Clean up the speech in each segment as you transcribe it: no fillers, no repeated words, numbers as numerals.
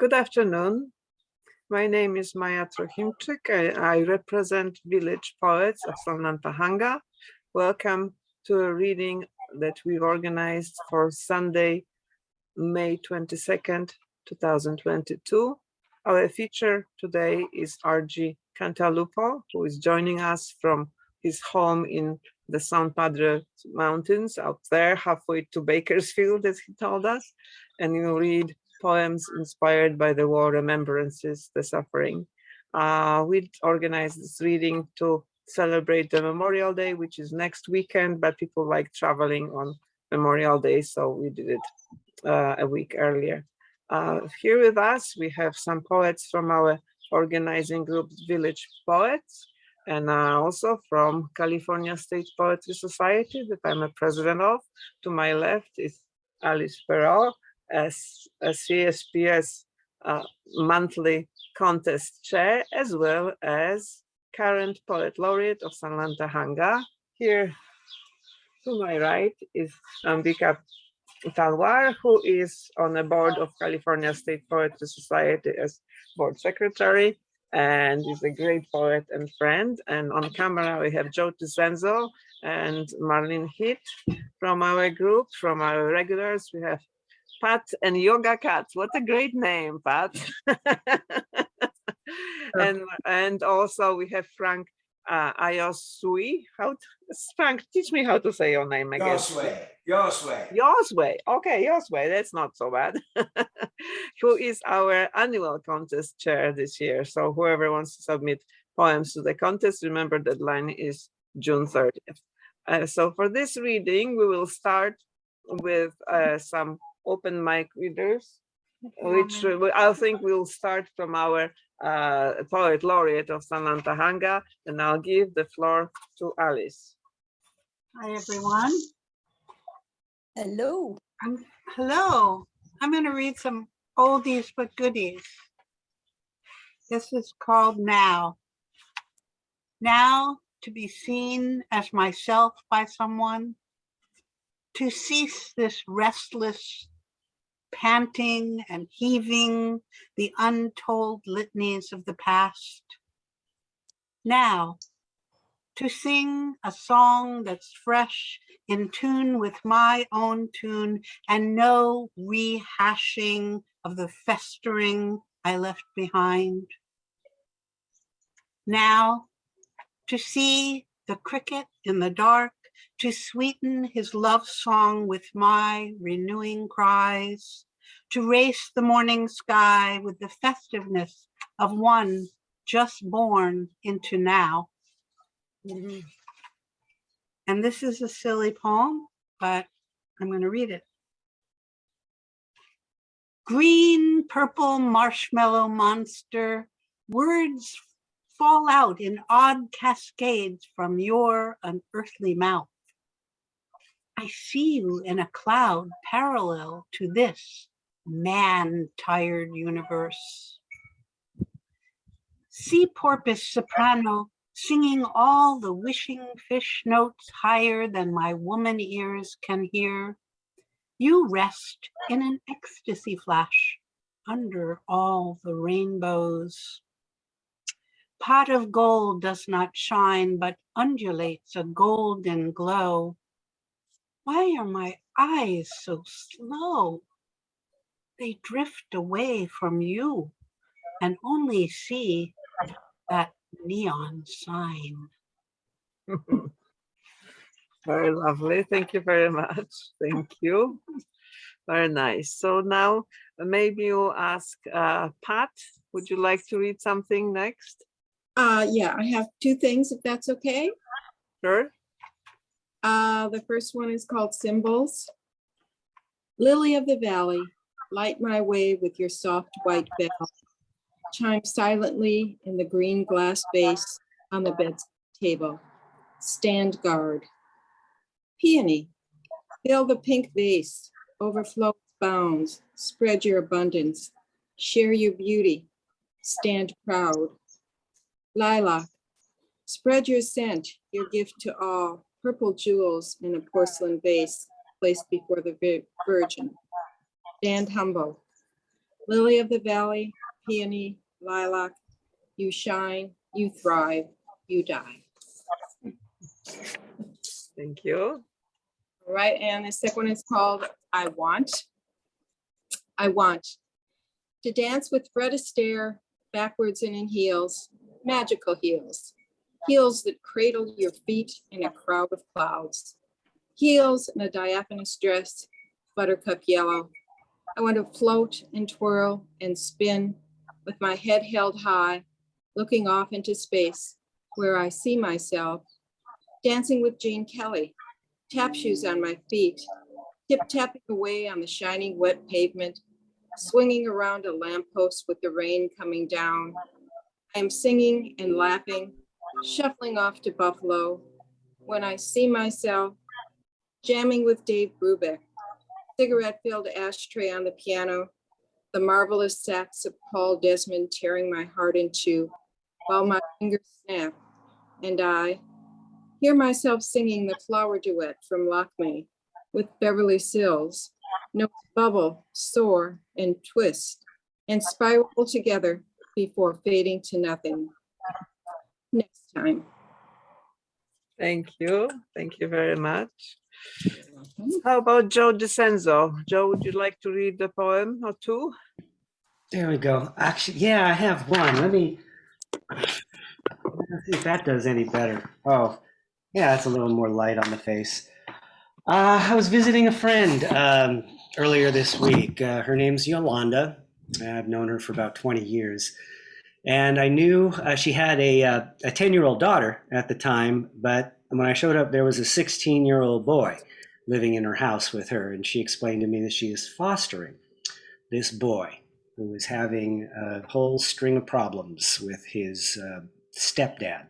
Good afternoon. My name is Maja Trochimczyk. I represent Village Poets of Sunland-Tujunga. Welcome to a reading that we've organized for Sunday, May 22nd, 2022. Our feature today is RG Cantalupo, who is joining us from his home in the San Padre Mountains out there, halfway to Bakersfield, as he told us. And he'll read poems inspired by the war, Remembrances, the suffering. We organized this reading to celebrate the Memorial Day, which is next weekend, but people like traveling on Memorial Day, so we did it a week earlier. Here with us, we have some poets from our organizing group, Village Poets, and also from California State Poetry Society that I'm a president of. To my left is Alice Perot, as a CSPS monthly contest chair, as well as current poet laureate of Sunland-Tujunga. Here to my right is Ambika Talwar, who is on the board of California State Poetry Society as board secretary, and is a great poet and friend. And on camera, we have Joe Tisenzo and Marlene Heath from our group. From our regulars, we have Pat and Yoga Cat. What a great name, Pat. and also we have Frank Ayosui. Frank, teach me how to say your name again. Yosway. Okay, Yosway, that's not so bad. Who is our annual contest chair this year. So whoever wants to submit poems to the contest, remember deadline is June 30th. So for this reading, we will start with some open mic readers, which I think we'll start from our poet laureate of Sunland-Tujunga, and I'll give the floor to Alice. Hi, everyone. Hello. Hello. I'm going to read some oldies but goodies. This is called Now. Now, to be seen as myself by someone, to cease this restless panting and heaving the untold litanies of the past. Now, to sing a song that's fresh, in tune with my own tune, and no rehashing of the festering I left behind. Now, to see the cricket in the dark, to sweeten his love song with my renewing cries, to race the morning sky with the festiveness of one just born into now. Mm-hmm. And this is a silly poem, but I'm going to read it. Green, purple, marshmallow monster, words fall out in odd cascades from your unearthly mouth. I see you in a cloud parallel to this man-tired universe. Sea porpoise soprano singing all the wishing fish notes higher than my woman ears can hear. You rest in an ecstasy flash under all the rainbows. Pot of gold does not shine, but undulates a golden glow. Why are my eyes so slow? They drift away from you and only see that neon sign. Very lovely. Thank you very much. Thank you. Very nice. So now maybe you ask Pat, would you like to read something next? Yeah, I have two things, if that's okay. Sure. The first one is called Symbols. Lily of the valley, light my way with your soft white bell. Chime silently in the green glass vase on the bed table. Stand guard. Peony, fill the pink vase, overflow its bounds, spread your abundance, share your beauty, stand proud. Lilac, spread your scent, your gift to all, purple jewels in a porcelain vase placed before the Virgin. Stand humble. Lily of the valley, peony, lilac, you shine, you thrive, you die. Thank you. All right, and the second one is called I Want. I want to dance with Fred Astaire, backwards and in heels, magical heels, heels that cradle your feet in a crowd of clouds, heels in a diaphanous dress, buttercup yellow. I want to float and twirl and spin with my head held high, looking off into space where I see myself dancing with Gene Kelly, tap shoes on my feet, tip-tapping away on the shining wet pavement, swinging around a lamppost with the rain coming down. I am singing and laughing, shuffling off to Buffalo when I see myself jamming with Dave Brubeck, cigarette-filled ashtray on the piano, the marvelous sax of Paul Desmond tearing my heart in two while my fingers snap, and I hear myself singing the flower duet from Lockme with Beverly Sills. Notes bubble, soar, and twist, and spiral together before fading to nothing. Next time. Thank you. Thank you very much. How about Joe DeCenzo? Joe, would you like to read the poem or two? There we go. Actually, yeah, I have one. Let's see if that does any better. Oh, yeah, that's a little more light on the face. I was visiting a friend earlier this week. Her name's Yolanda. I've known her for about 20 years. And I knew she had a 10-year-old daughter at the time, but when I showed up, there was a 16-year-old boy living in her house with her. And she explained to me that she is fostering this boy who is having a whole string of problems with his stepdad.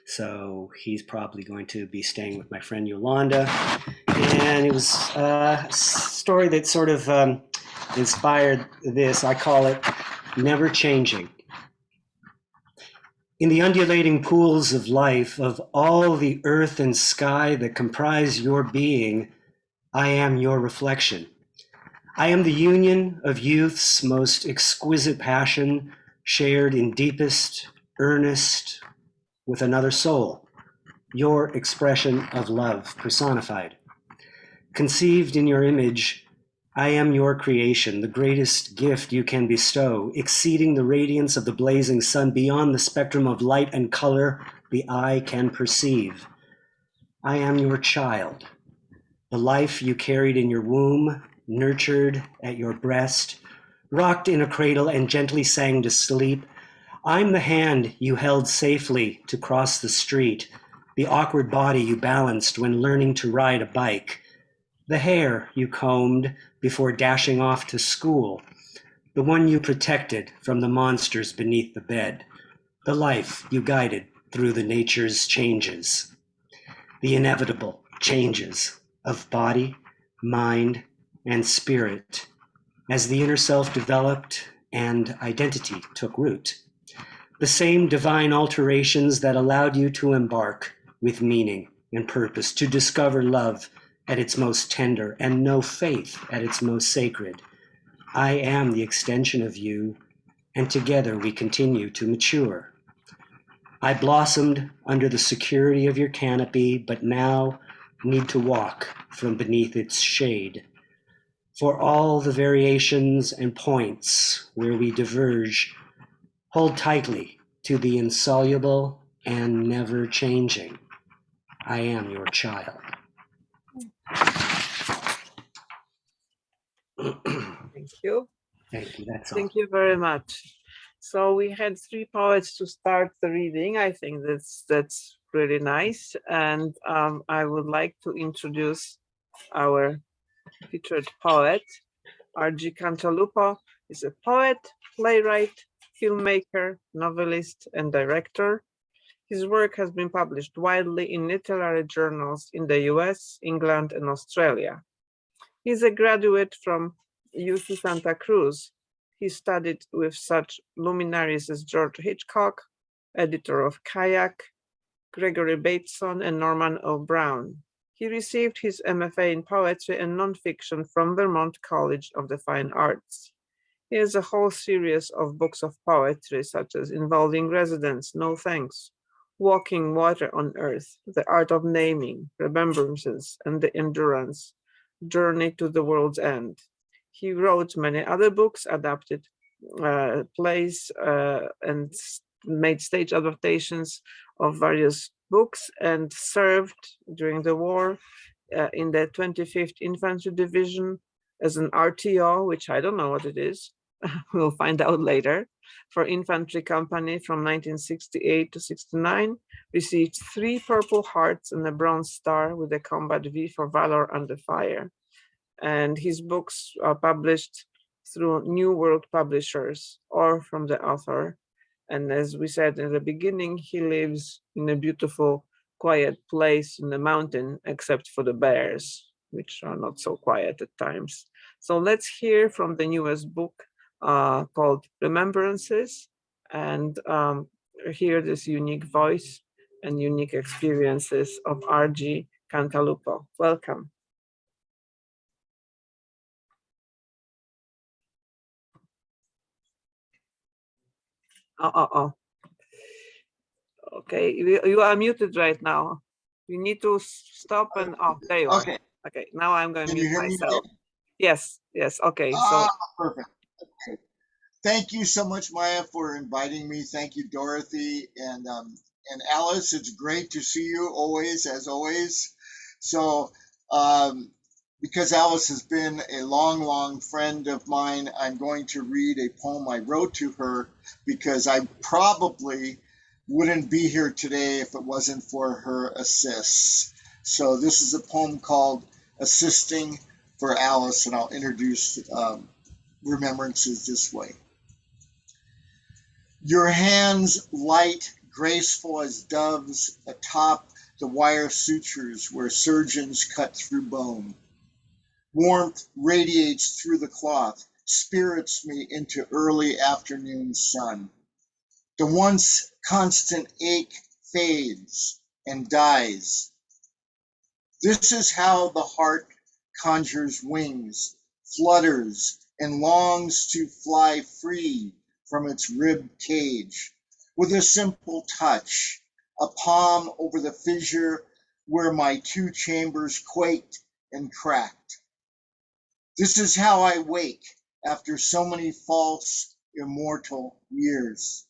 So he's probably going to be staying with my friend Yolanda. And it was a story that sort of inspired this. I call it Never Changing. In the undulating pools of life, of all the earth and sky that comprise your being, I am your reflection. I am the union of youth's most exquisite passion, shared in deepest, earnest, with another soul, your expression of love personified. Conceived in your image, I am your creation, the greatest gift you can bestow, exceeding the radiance of the blazing sun, beyond the spectrum of light and color the eye can perceive. I am your child, the life you carried in your womb, nurtured at your breast, rocked in a cradle and gently sang to sleep. I'm the hand you held safely to cross the street, the awkward body you balanced when learning to ride a bike, the hair you combed before dashing off to school, the one you protected from the monsters beneath the bed, the life you guided through the nature's changes, the inevitable changes of body, mind, and spirit as the inner self developed and identity took root. The same divine alterations that allowed you to embark with meaning and purpose, to discover love at its most tender and know faith at its most sacred. I am the extension of you, and together we continue to mature. I blossomed under the security of your canopy, but now need to walk from beneath its shade. For all the variations and points where we diverge, hold tightly to the insoluble and never changing. I am your child. Thank you. Thank you. That's all. Thank you very much. So we had 3 poets to start the reading. I think that's really nice. And I would like to introduce our featured poet. RG Cantalupo is a poet, playwright, filmmaker, novelist, and director. His work has been published widely in literary journals in the US, England, and Australia. He's a graduate from UC Santa Cruz. He studied with such luminaries as George Hitchcock, editor of Kayak, Gregory Bateson, and Norman O. Brown. He received his MFA in poetry and nonfiction from Vermont College of the Fine Arts. He has a whole series of books of poetry, such as Involving Residence, No Thanks, Walking Water on Earth, The Art of Naming, Remembrances, and The Endurance, Journey to the World's End. He wrote many other books, adapted plays, and made stage adaptations of various books, and served during the war in the 25th Infantry Division as an RTO, which I don't know what it is. We'll find out later. For infantry company from 1968 to 69, received 3 Purple Hearts and a Bronze Star with a Combat V for Valor Under Fire. And his books are published through New World Publishers or from the author. And as we said in the beginning, he lives in a beautiful, quiet place in the mountain, except for the bears, which are not so quiet at times. So let's hear from the newest book called Remembrances, and hear this unique voice and unique experiences of RG Cantalupo. Welcome. Okay, you are muted right now. You need to stop and there you are. Okay. Okay, now I'm going to Can you mute hear me myself. again? Yes, okay. So Perfect. Okay. Thank you so much, Maya, for inviting me. Thank you, Dorothy and Alice. It's great to see you always, as always. So, because Alice has been a long, long friend of mine, I'm going to read a poem I wrote to her because I probably wouldn't be here today if it wasn't for her assists. So this is a poem called Assisting for Alice, and I'll introduce Remembrances this way. Your hands light, graceful as doves atop the wire sutures where surgeons cut through bone. Warmth radiates through the cloth, spirits me into early afternoon sun. The once constant ache fades and dies. This is how the heart conjures wings, flutters, and longs to fly free from its rib cage. With a simple touch, a palm over the fissure where my 2 chambers quaked and cracked. This is how I wake after so many false, immortal years.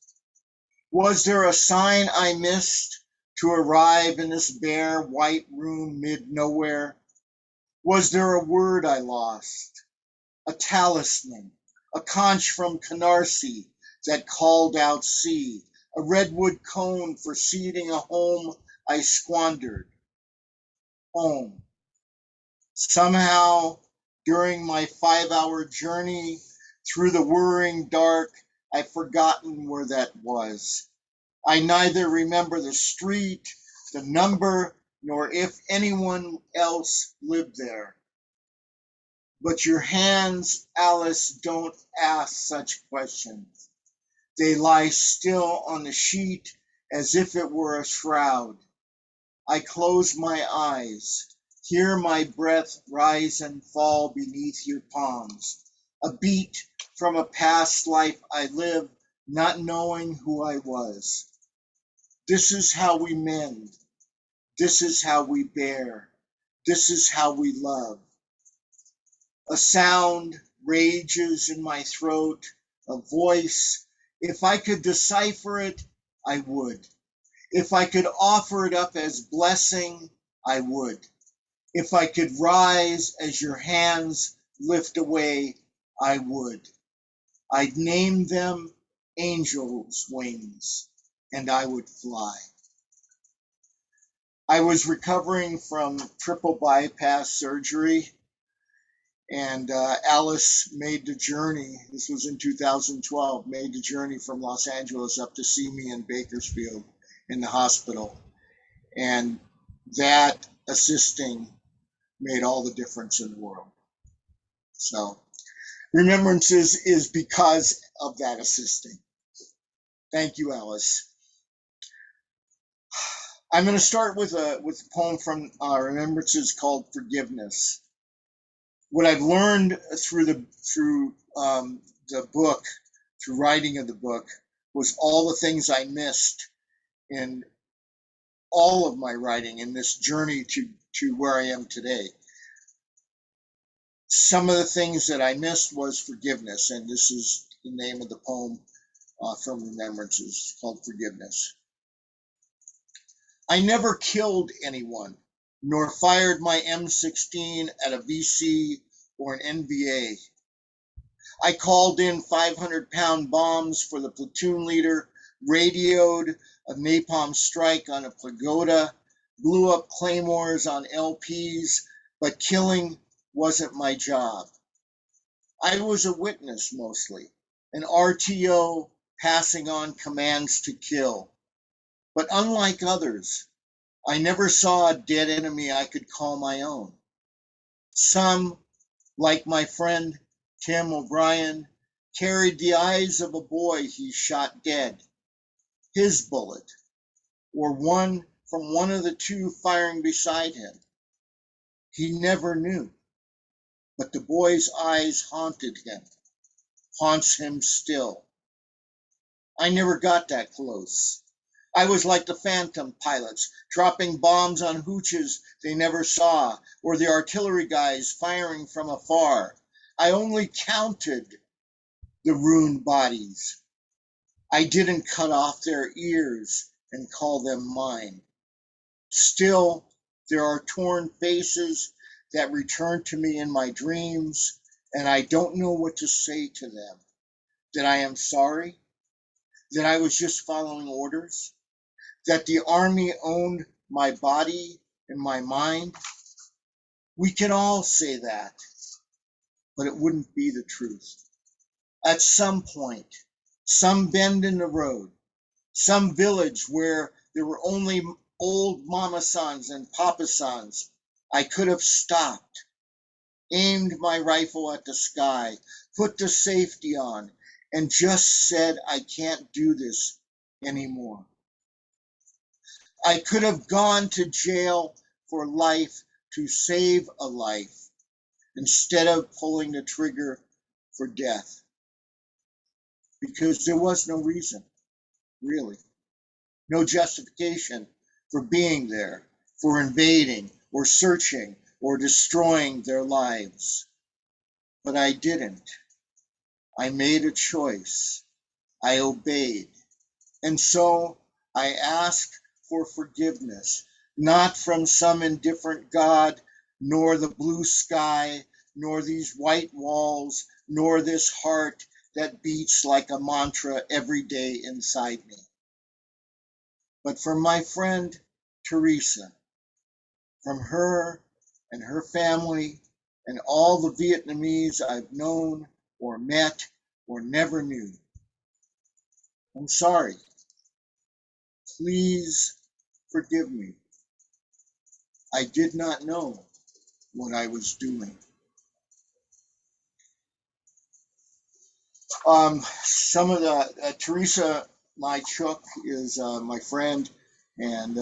Was there a sign I missed to arrive in this bare white room mid-nowhere? Was there a word I lost? A talisman, a conch from Canarsie that called out sea, a redwood cone for seeding a home I squandered. Home. Somehow, during my 5-hour journey through the whirring dark, I've forgotten where that was. I neither remember the street, the number, nor if anyone else lived there. But your hands, Alice, don't ask such questions. They lie still on the sheet as if it were a shroud. I close my eyes, hear my breath rise and fall beneath your palms, a beat from a past life I lived, not knowing who I was. This is how we mend. This is how we bear. This is how we love. A sound rages in my throat, a voice. If I could decipher it, I would. If I could offer it up as blessing, I would. If I could rise as your hands lift away, I would. I'd name them angels' wings, and I would fly. I was recovering from triple bypass surgery, and Alice made the journey. This was in 2012, made the journey from Los Angeles up to see me in Bakersfield in the hospital. And that assisting made all the difference in the world. So Remembrances is because of that assisting. Thank you, Alice. I'm going to start with a poem from Remembrances called Forgiveness. What I've learned through the book, through writing of the book, was all the things I missed in all of my writing in this journey to where I am today. Some of the things that I missed was forgiveness, and this is the name of the poem from Remembrances, called Forgiveness. I never killed anyone, nor fired my M16 at a VC or an NBA. I called in 500-pound bombs for the platoon leader, radioed a napalm strike on a pagoda, blew up claymores on LPs, but killing wasn't my job. I was a witness mostly, an RTO passing on commands to kill. But unlike others, I never saw a dead enemy I could call my own. Some, like my friend Tim O'Brien, carried the eyes of a boy he shot dead, his bullet, or one from one of the two firing beside him. He never knew, but the boy's eyes haunted him, haunts him still. I never got that close. I was like the phantom pilots, dropping bombs on hooches they never saw, or the artillery guys firing from afar. I only counted the ruined bodies. I didn't cut off their ears and call them mine. Still, there are torn faces that return to me in my dreams, and I don't know what to say to them. That I am sorry? That I was just following orders? That the army owned my body and my mind? We can all say that, but it wouldn't be the truth. At some point, some bend in the road, some village where there were only old mama-sans and papa-sans, I could have stopped, aimed my rifle at the sky, put the safety on, and just said, I can't do this anymore. I could have gone to jail for life to save a life instead of pulling the trigger for death. Because there was no reason, really. No justification for being there, for invading or searching or destroying their lives. But I didn't. I made a choice. I obeyed. And so I ask for forgiveness, not from some indifferent God, nor the blue sky, nor these white walls, nor this heart that beats like a mantra every day inside me. But from my friend Teresa, from her and her family and all the Vietnamese I've known or met or never knew. I'm sorry. Please forgive me. I did not know what I was doing. Some of the, Teresa Chook is my friend, and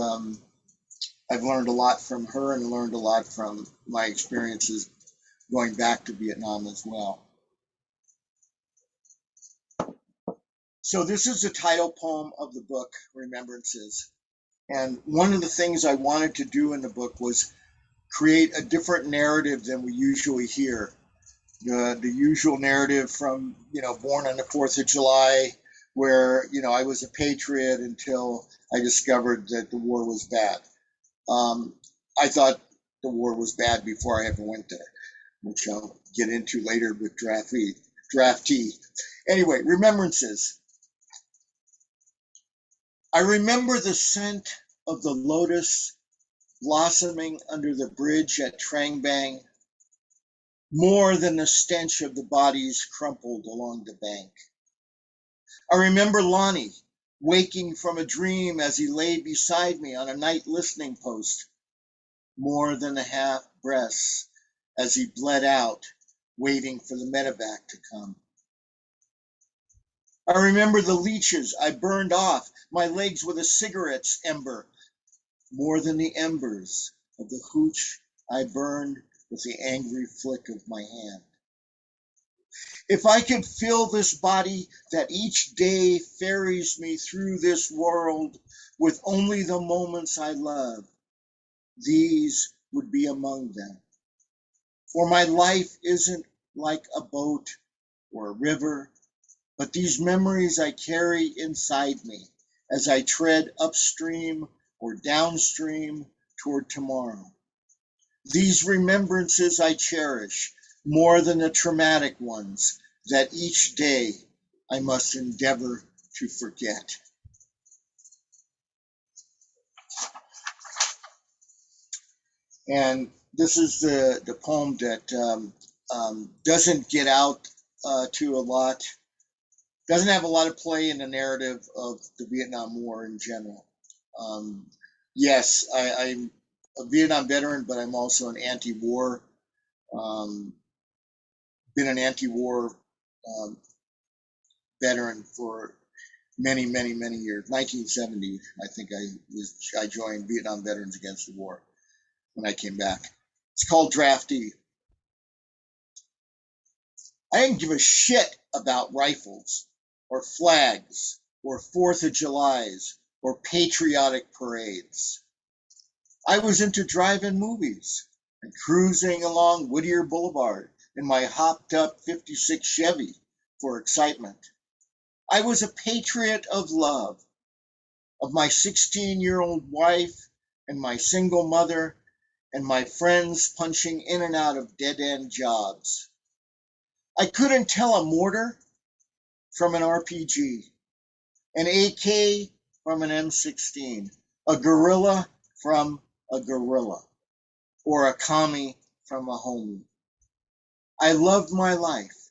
I've learned a lot from her and learned a lot from my experiences going back to Vietnam as well. So this is the title poem of the book, Remembrances. And one of the things I wanted to do in the book was create a different narrative than we usually hear. The usual narrative from, born on the 4th of July, where, I was a patriot until I discovered that the war was bad. I thought the war was bad before I ever went there, which I'll get into later with draftee. Anyway, Remembrances. I remember the scent of the lotus blossoming under the bridge at Trang Bang, more than the stench of the bodies crumpled along the bank. I remember Lonnie waking from a dream as he lay beside me on a night listening post, more than the half breaths as he bled out, waiting for the medevac to come. I remember the leeches I burned off my legs with a cigarette's ember, more than the embers of the hooch I burned with the angry flick of my hand. If I could fill this body that each day ferries me through this world with only the moments I love, these would be among them. For my life isn't like a boat or a river, but these memories I carry inside me as I tread upstream or downstream toward tomorrow. These remembrances I cherish more than the traumatic ones that each day I must endeavor to forget. And this is the poem that doesn't get out to a lot, doesn't have a lot of play in the narrative of the Vietnam War in general. Yes, I'm a Vietnam veteran, but I'm also an anti-war, been an anti-war veteran for many, many, many years. 1970, I think I joined Vietnam Veterans Against the War when I came back. It's called Draftee. I didn't give a shit about rifles or flags or 4th of Julys or patriotic parades. I was into drive-in movies and cruising along Whittier Boulevard in my hopped up 56 Chevy for excitement. I was a patriot of love, of my 16-year-old wife and my single mother and my friends punching in and out of dead-end jobs. I couldn't tell a mortar from an RPG, an AK from an M16, a gorilla from a gorilla, or a commie from a homie. I loved my life,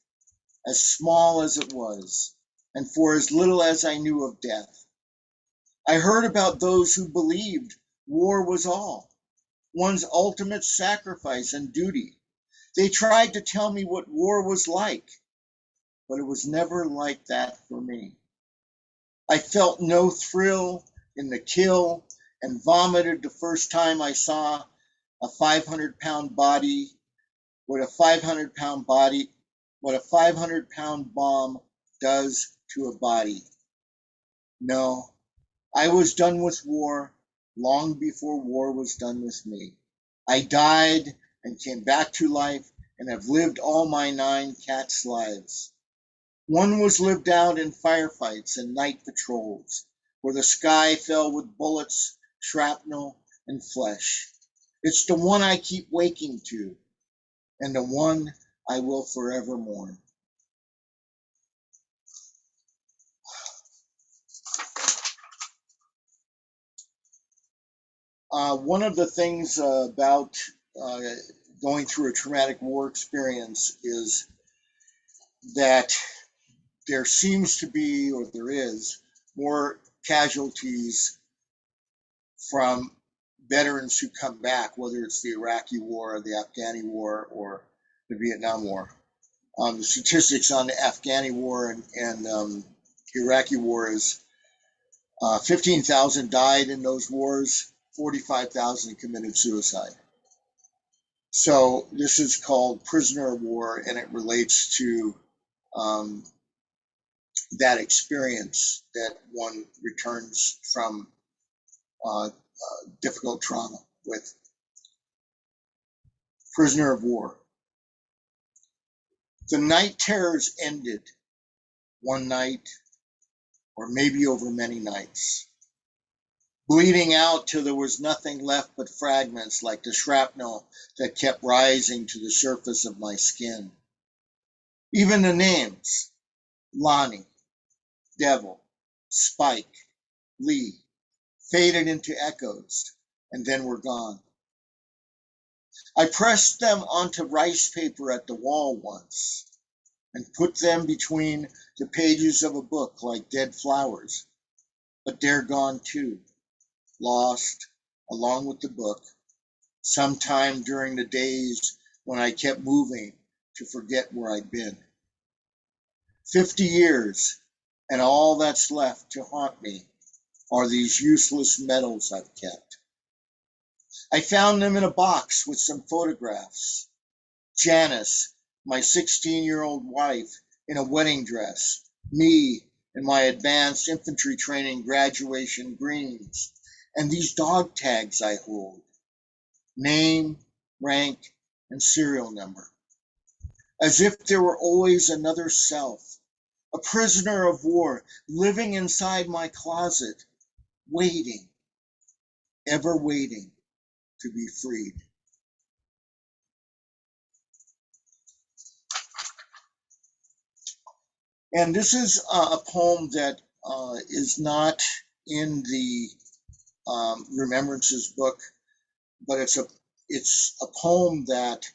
as small as it was, and for as little as I knew of death. I heard about those who believed war was all, one's ultimate sacrifice and duty. They tried to tell me what war was like, but it was never like that for me. I felt no thrill in the kill and vomited the first time I saw a 500-pound body, what a 500-pound bomb does to a body. No, I was done with war long before war was done with me. I died and came back to life and have lived all my 9 cats' lives. One was lived out in firefights and night patrols, where the sky fell with bullets, shrapnel, and flesh. It's the one I keep waking to, and the one I will forever mourn. One of the things about going through a traumatic war experience is that there seems to be, or there is, more casualties from veterans who come back, whether it's the Iraqi War or the Afghani War or the Vietnam War. The statistics on the Afghani War and Iraqi War is 15,000 died in those wars, 45,000 committed suicide. So this is called prisoner of war, and it relates to that experience that one returns from difficult trauma with. Prisoner of war. The night terrors ended one night, or maybe over many nights, bleeding out till there was nothing left but fragments like the shrapnel that kept rising to the surface of my skin. Even the names, Lonnie, Devil, Spike, Lee, faded into echoes and then were gone. I pressed them onto rice paper at the wall once and put them between the pages of a book like dead flowers, but they're gone too, lost along with the book, sometime during the days when I kept moving to forget where I'd been. 50 years, and all that's left to haunt me are these useless medals I've kept. I found them in a box with some photographs. Janice my 16-year-old wife in a wedding dress, me in my advanced infantry training graduation greens, and these dog tags I hold, name, rank, and serial number, as if there were always another self, a prisoner of war living inside my closet, waiting, ever waiting to be freed. And this is a poem that is not in the Remembrances book, but it's a poem that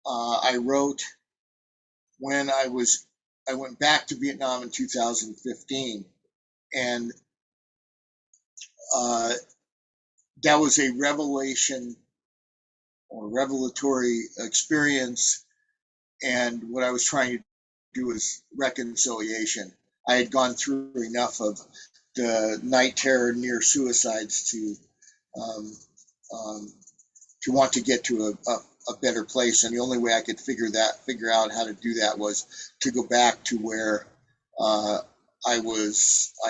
I wrote when I went back to Vietnam in 2015, and that was a revelation or revelatory experience. And what I was trying to do was reconciliation. I had gone through enough of the night terror, near suicides um, um, to want to get to a better place. And the only way I could figure out how to do that was to go back to where I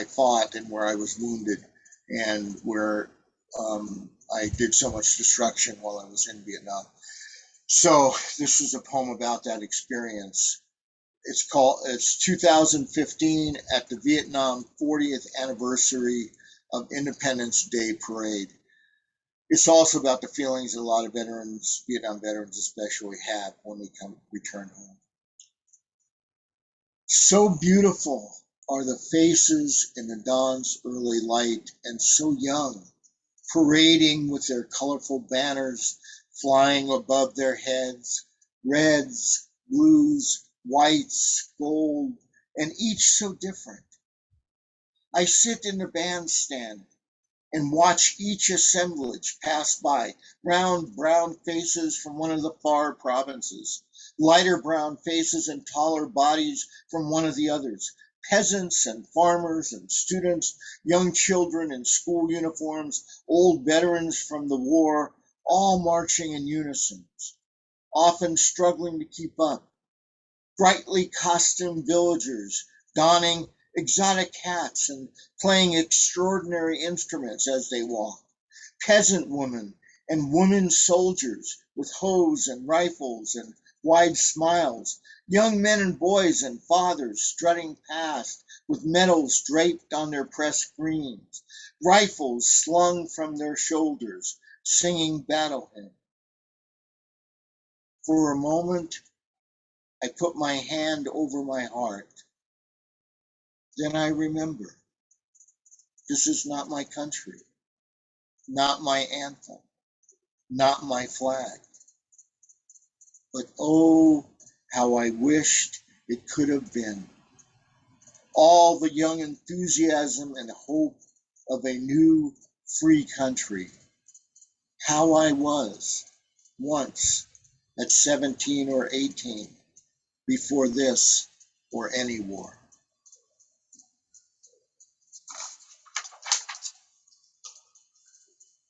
fought and where I was wounded and where I did so much destruction while I was in Vietnam. So this was a poem about that experience. It's 2015 at the Vietnam 40th anniversary of Independence Day parade. It's also about the feelings that a lot of veterans, Vietnam veterans especially, have when they return home. So beautiful are the faces in the dawn's early light, and so young, parading with their colorful banners flying above their heads, reds, blues, whites, gold, and each so different. I sit in the bandstand and watch each assemblage pass by, round brown faces from one of the far provinces, lighter brown faces and taller bodies from one of the others, peasants and farmers and students, young children in school uniforms, old veterans from the war, all marching in unison, often struggling to keep up. Brightly costumed villagers donning exotic hats and playing extraordinary instruments as they walk. Peasant women and women soldiers with hoes and rifles and wide smiles. Young men and boys and fathers strutting past with medals draped on their press screens. Rifles slung from their shoulders, singing battle hymns. For a moment, I put my hand over my heart. Then I remember, this is not my country, not my anthem, not my flag. But oh, how I wished it could have been. All the young enthusiasm and hope of a new, free country. How I was once at 17 or 18, before this or any war.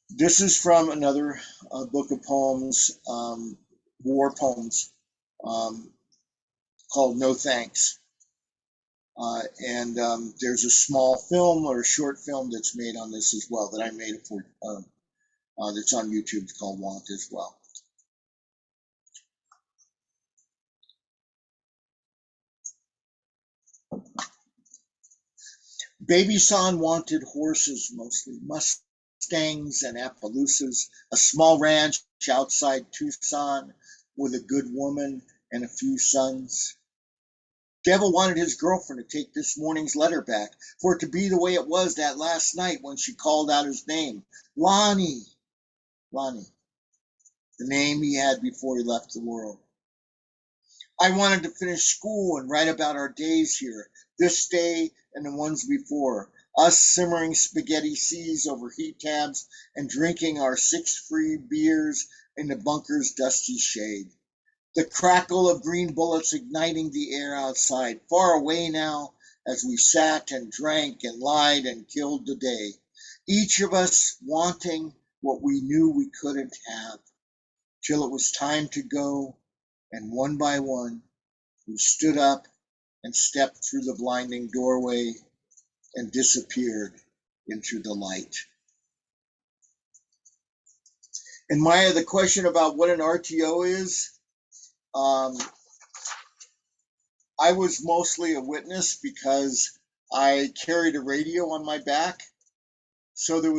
This is from another book of poems, war poems, called No Thanks. And there's a small film or a short film that's made on this as well that I made for that's on YouTube. It's called Want as well. Baby Son wanted horses mostly, Mustangs and Appaloosas, a small ranch outside Tucson with a good woman and a few sons. Devil wanted his girlfriend to take this morning's letter back, for it to be the way it was that last night when she called out his name. Lonnie, Lonnie, the name he had before he left the world. I wanted to finish school and write about our days here, this day and the ones before, us simmering spaghetti seas over heat tabs and drinking our 6 free beers in the bunker's dusty shade. The crackle of green bullets igniting the air outside, far away now as we sat and drank and lied and killed the day, each of us wanting what we knew we couldn't have, till it was time to go and one by one, we stood up and stepped through the blinding doorway and disappeared into the light. And Maya, the question about what an RTO is, I was mostly a witness because I carried a radio on my back. So it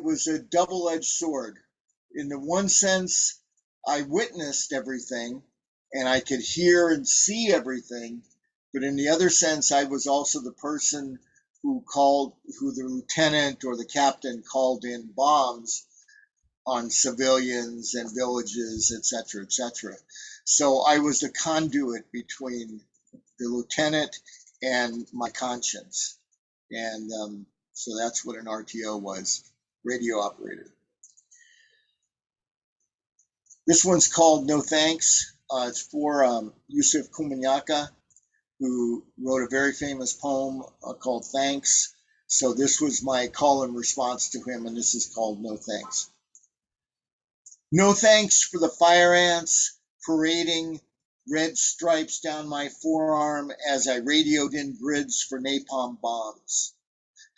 was a double-edged sword. In the one sense, I witnessed everything and I could hear and see everything. But in the other sense, I was also the person who the lieutenant or the captain called in bombs on civilians and villages, et cetera, et cetera. So I was the conduit between the lieutenant and my conscience. And so that's what an RTO was, radio operator. This one's called No Thanks. It's for Yusuf Kumanyaka, who wrote a very famous poem called Thanks. So this was my call and response to him, and this is called No Thanks. No thanks for the fire ants parading red stripes down my forearm as I radioed in grids for napalm bombs.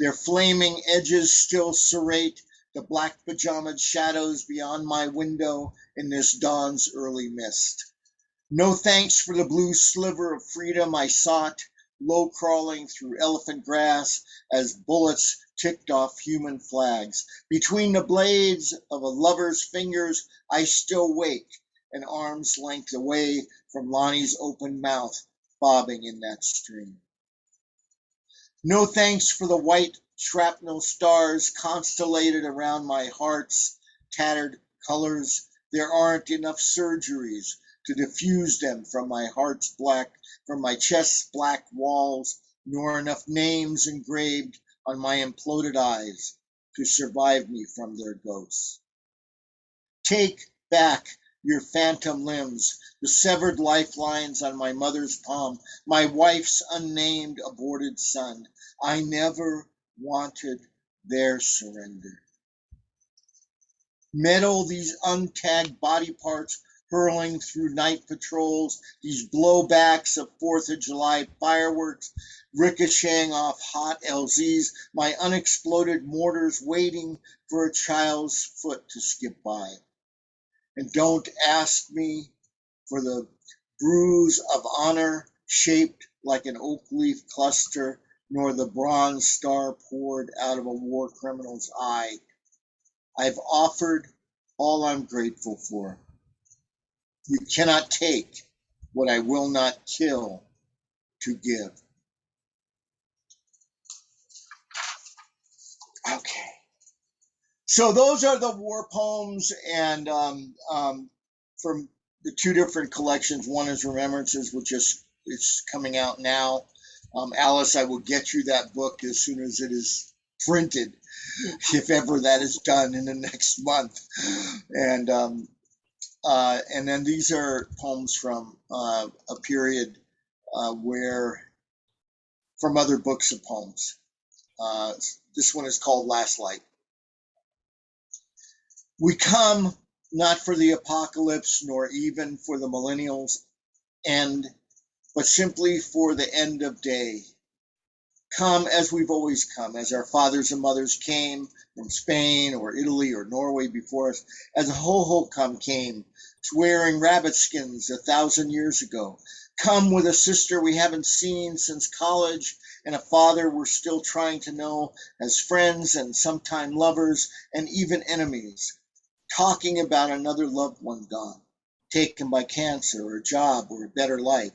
Their flaming edges still serrate the black pajamaed shadows beyond my window in this dawn's early mist. No thanks for the blue sliver of freedom I sought, low crawling through elephant grass as bullets ticked off human flags. Between the blades of a lover's fingers, I still wake, an arm's length away from Lonnie's open mouth, bobbing in that stream. No thanks for the white shrapnel stars constellated around my heart's tattered colors. There aren't enough surgeries to diffuse them from my chest's black walls, nor enough names engraved on my imploded eyes to survive me from their ghosts. Take back your phantom limbs, the severed lifelines on my mother's palm, my wife's unnamed aborted son. I never wanted their surrender. Meddle these untagged body parts hurling through night patrols, these blowbacks of 4th of July fireworks, ricocheting off hot LZs, my unexploded mortars waiting for a child's foot to skip by. And don't ask me for the bruise of honor shaped like an oak leaf cluster, nor the bronze star poured out of a war criminal's eye. I've offered all I'm grateful for. You cannot take what I will not kill to give. Okay. So those are the war poems, and from the two different collections. One is Remembrances, which is coming out now. Alice, I will get you that book as soon as it is printed, if ever that is done in the next month. And then these are poems from a period from other books of poems. This one is called Last Light. We come not for the apocalypse, nor even for the millennial's end, but simply for the end of day. Come as we've always come, as our fathers and mothers came from Spain or Italy or Norway before us, as Hohokam came, wearing rabbit skins 1,000 years ago. Come with a sister we haven't seen since college, and a father we're still trying to know, as friends and sometime lovers and even enemies, talking about another loved one gone, taken by cancer or a job or a better life.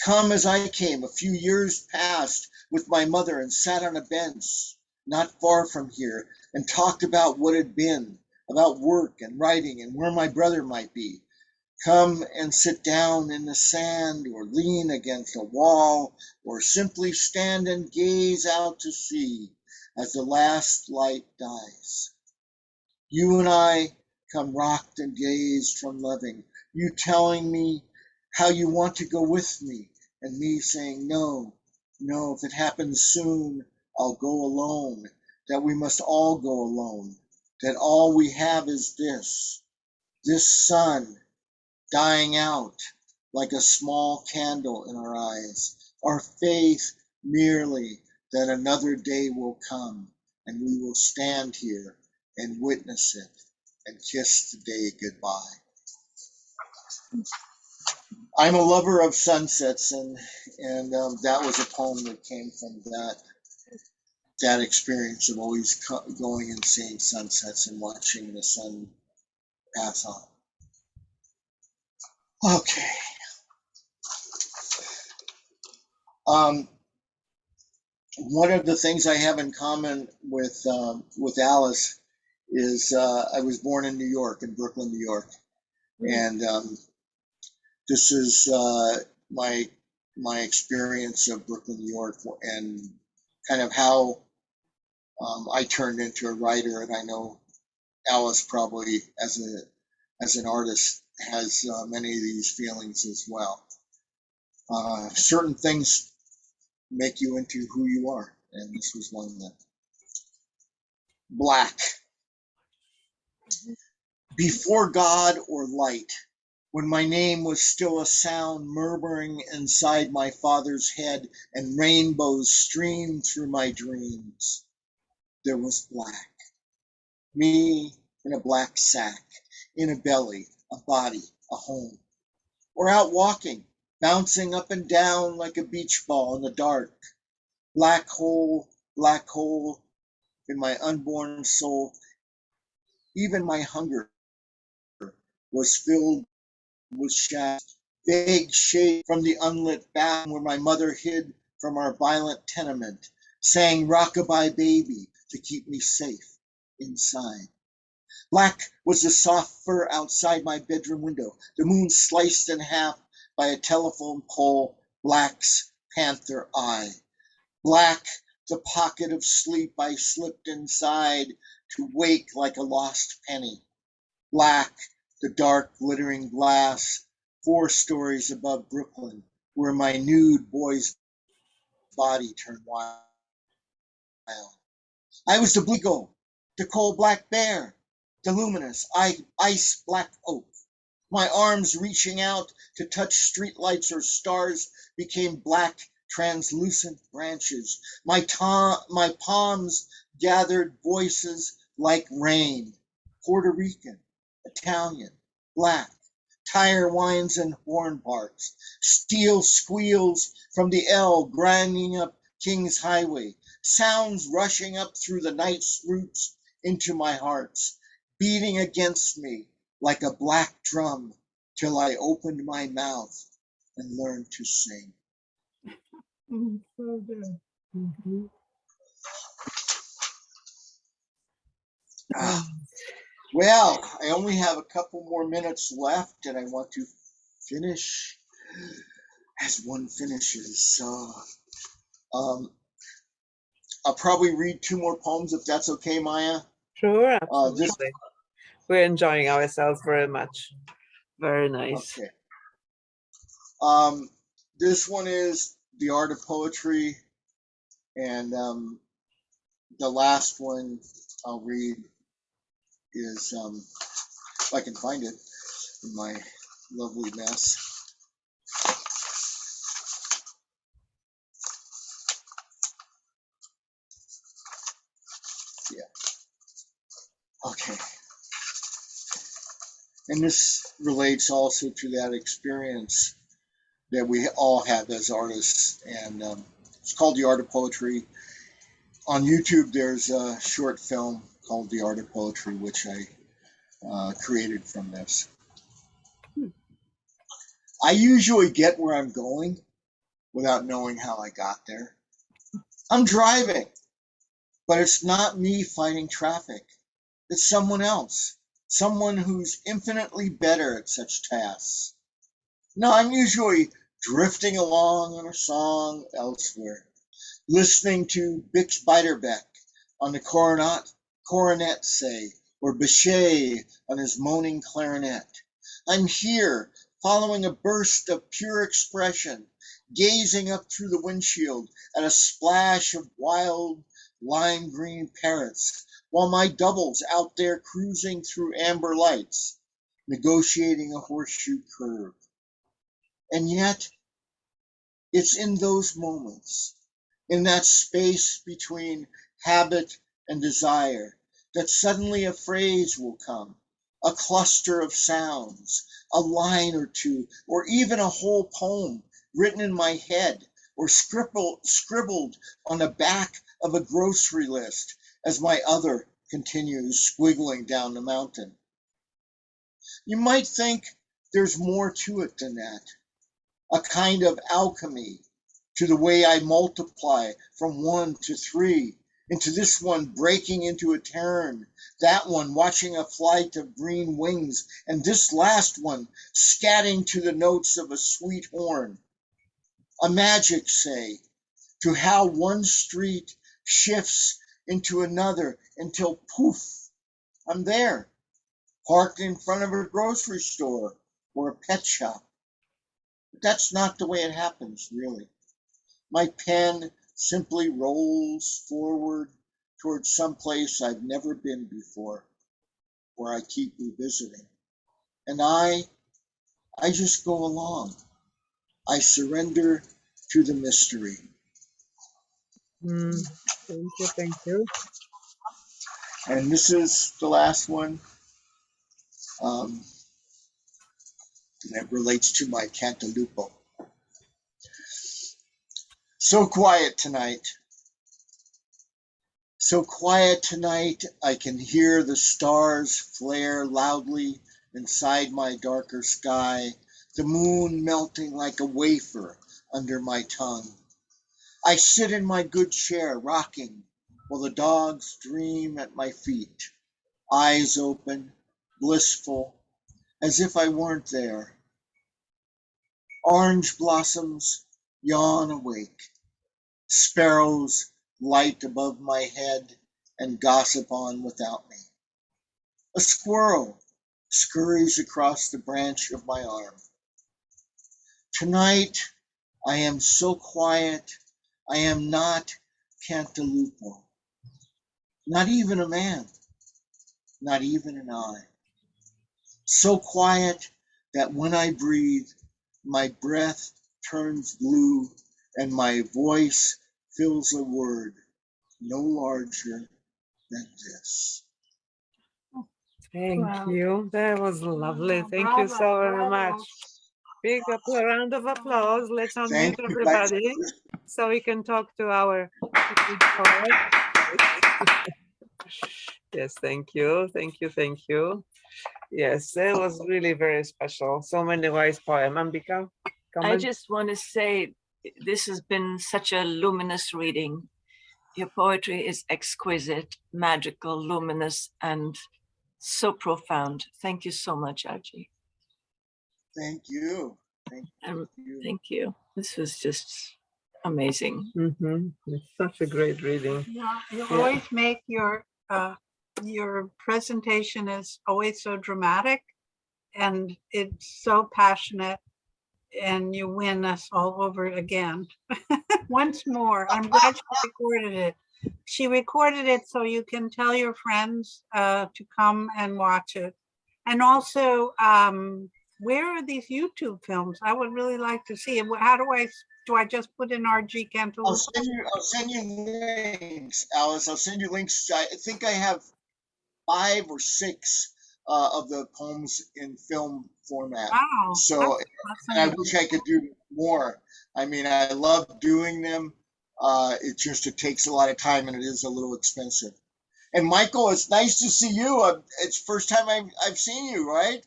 Come as I came a few years past with my mother and sat on a bench not far from here and talked about what had been, about work and writing and where my brother might be. Come and sit down in the sand or lean against a wall or simply stand and gaze out to sea as the last light dies. You and I come rocked and dazed from loving, you telling me how you want to go with me, and me saying, no, if it happens soon, I'll go alone, that we must all go alone, that all we have is this sun, dying out like a small candle in our eyes. Our faith merely that another day will come and we will stand here and witness it and kiss the day goodbye. I'm a lover of sunsets, and that was a poem that came from that experience of always going and seeing sunsets and watching the sun pass on. Okay. One of the things I have in common with Alice is I was born in New York, in Brooklyn, New York, and this is my experience of Brooklyn, New York, and kind of how I turned into a writer. And I know Alice probably, as an artist, has many of these feelings as well. Certain things make you into who you are, and this was one of them. Black. Before God or light, when my name was still a sound murmuring inside my father's head and rainbows streamed through my dreams, there was black. Me in a black sack, in a belly, a body, a home. Or out walking, bouncing up and down like a beach ball in the dark. Black hole in my unborn soul. Even my hunger was filled with shadows, vague shade from the unlit bathroom where my mother hid from our violent tenement, sang Rockabye Baby to keep me safe inside. Black was the soft fur outside my bedroom window, the moon sliced in half by a telephone pole, black's panther eye. Black, the pocket of sleep I slipped inside to wake like a lost penny. Black, the dark glittering glass, 4 stories above Brooklyn, where my nude boy's body turned wild. I was the Bleagle, the coal black bear, the luminous ice black oak. My arms reaching out to touch streetlights or stars became black translucent branches. My palms gathered voices like rain. Puerto Rican, Italian, black, tire whines and horn barks, steel squeals from the L grinding up King's Highway, sounds rushing up through the night's roots into my hearts, beating against me like a black drum till I opened my mouth and learned to sing. So good. Mhm. Well, I only have a couple more minutes left, and I want to finish as one finishes. So I'll probably read 2 more poems if that's okay, Maya. Sure, absolutely. We're enjoying ourselves very much. Very nice. Okay. This one is The Art of Poetry, and the last one I'll read is, if I can find it in my lovely mess. Yeah. Okay. And this relates also to that experience that we all have as artists, and it's called The Art of Poetry. On YouTube, there's a short film called The Art of Poetry, which I created from this. I usually get where I'm going without knowing how I got there. I'm driving, but it's not me fighting traffic. It's someone else, someone who's infinitely better at such tasks. No, I'm usually drifting along on a song elsewhere, listening to Bix Beiderbecke on the coronet, say, or Bechet on his moaning clarinet. I'm here, following a burst of pure expression, gazing up through the windshield at a splash of wild lime green parrots, while my double's out there cruising through amber lights. negotiating a horseshoe curve. And yet, it's in those moments, in that space between habit and desire, that suddenly a phrase will come, a cluster of sounds, a line or two, or even a whole poem written in my head or scribbled on the back of a grocery list as my other continues squiggling down the mountain. You might think there's more to it than that, a kind of alchemy to the way I multiply from 1 to 3, into this one breaking into a tern, that one watching a flight of green wings, and this last one scatting to the notes of a sweet horn. A magic, say, to how one street shifts into another until poof, I'm there, parked in front of a grocery store or a pet shop. But that's not the way it happens, really. My pen simply rolls forward towards some place I've never been before, where I keep revisiting. And I just go along. I surrender to the mystery. Thank you, thank you. And this is the last one. And it relates to my Cantalupo. So quiet tonight. So quiet tonight, I can hear the stars flare loudly inside my darker sky, the moon melting like a wafer under my tongue. I sit in my good chair, rocking, while the dogs dream at my feet, eyes open, blissful, as if I weren't there. Orange blossoms yawn awake. Sparrows light above my head and gossip on without me. A squirrel scurries across the branch of my arm. Tonight, I am so quiet, I am not Cantalupo. Not even a man, not even an eye. So quiet that when I breathe, my breath turns blue and my voice fills a word no larger than this. Thank Wow. you. That was lovely. Wow, Thank you bravo, so very bravo. much. Big round of applause. Let's Thank unmute you, everybody so we can talk to our poet. Yes, thank you. Thank you. Thank you. Yes, that was really very special. So many wise poems. Ambika, I comment? just want to say this has been such a luminous reading. Your poetry is exquisite, magical, luminous, and so profound. Thank you so much, RG. Thank you. Thank you. Thank you. This was just amazing. It's such a great reading. Yeah, you always make your presentation is always so dramatic and it's so passionate, and you win us all over again. Once more. I'm glad she recorded it. She recorded it so you can tell your friends to come and watch it. And also, where are these YouTube films? I would really like to see it. How do I just put in RG Cantalupo? I'll send you links, Alice. I'll send you links. I think I have 5 or 6 of the poems in film format. Wow. So and I wish I could do more. I mean, I love doing them. It takes a lot of time and it is a little expensive. And Michael, it's nice to see you. It's the first time I've seen you, right?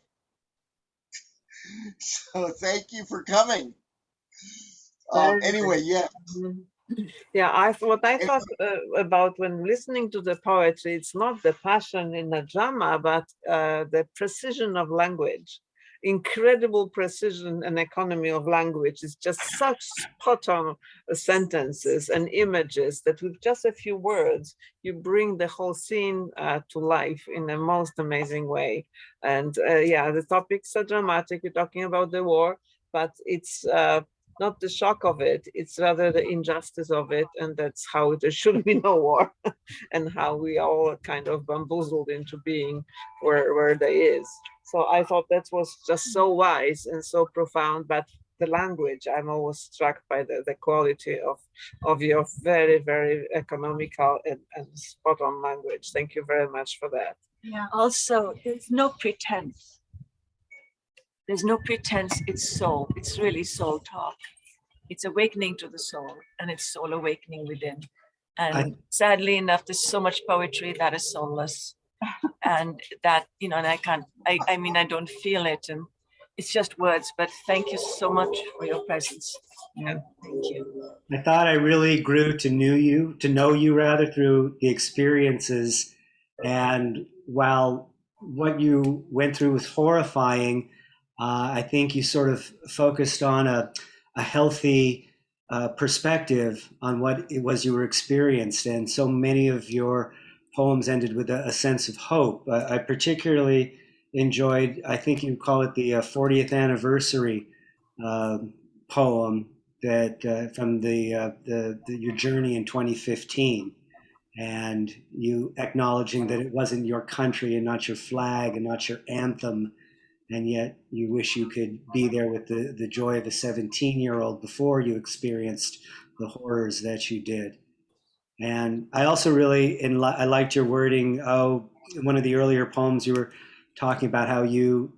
So thank you for coming. Anyway, yeah. Yeah, what I thought about when listening to the poetry, it's not the passion in the drama, but the precision of language, incredible precision and economy of language. It's just such spot on sentences and images that with just a few words, you bring the whole scene to life in the most amazing way. And yeah, the topics are dramatic. We're talking about the war, but it's not the shock of it, it's rather the injustice of it, and that's how there should be no war, and how we all kind of bamboozled into being where there is. So I thought that was just so wise and so profound. But the language, I'm always struck by the quality of your very, very economical and spot on language. Thank you very much for that. Yeah. Also, there's no pretense. There's no pretense. It's soul. It's really soul talk. It's awakening to the soul, and it's soul awakening within. And sadly enough, there's so much poetry that is soulless, and that, you know, and I mean, I don't feel it, and it's just words. But thank you so much for your presence. Yeah. Thank you. I thought I really grew to know you rather through the experiences. And while what you went through was horrifying, I think you sort of focused on a healthy perspective on what it was you were experienced. And so many of your poems ended with a sense of hope. I particularly enjoyed, I think you call it the 40th anniversary poem that from your journey in 2015, and you acknowledging that it wasn't your country and not your flag and not your anthem, and yet you wish you could be there with the joy of a 17-year-old before you experienced the horrors that you did. And I also really, I liked your wording. Oh, one of the earlier poems you were talking about how you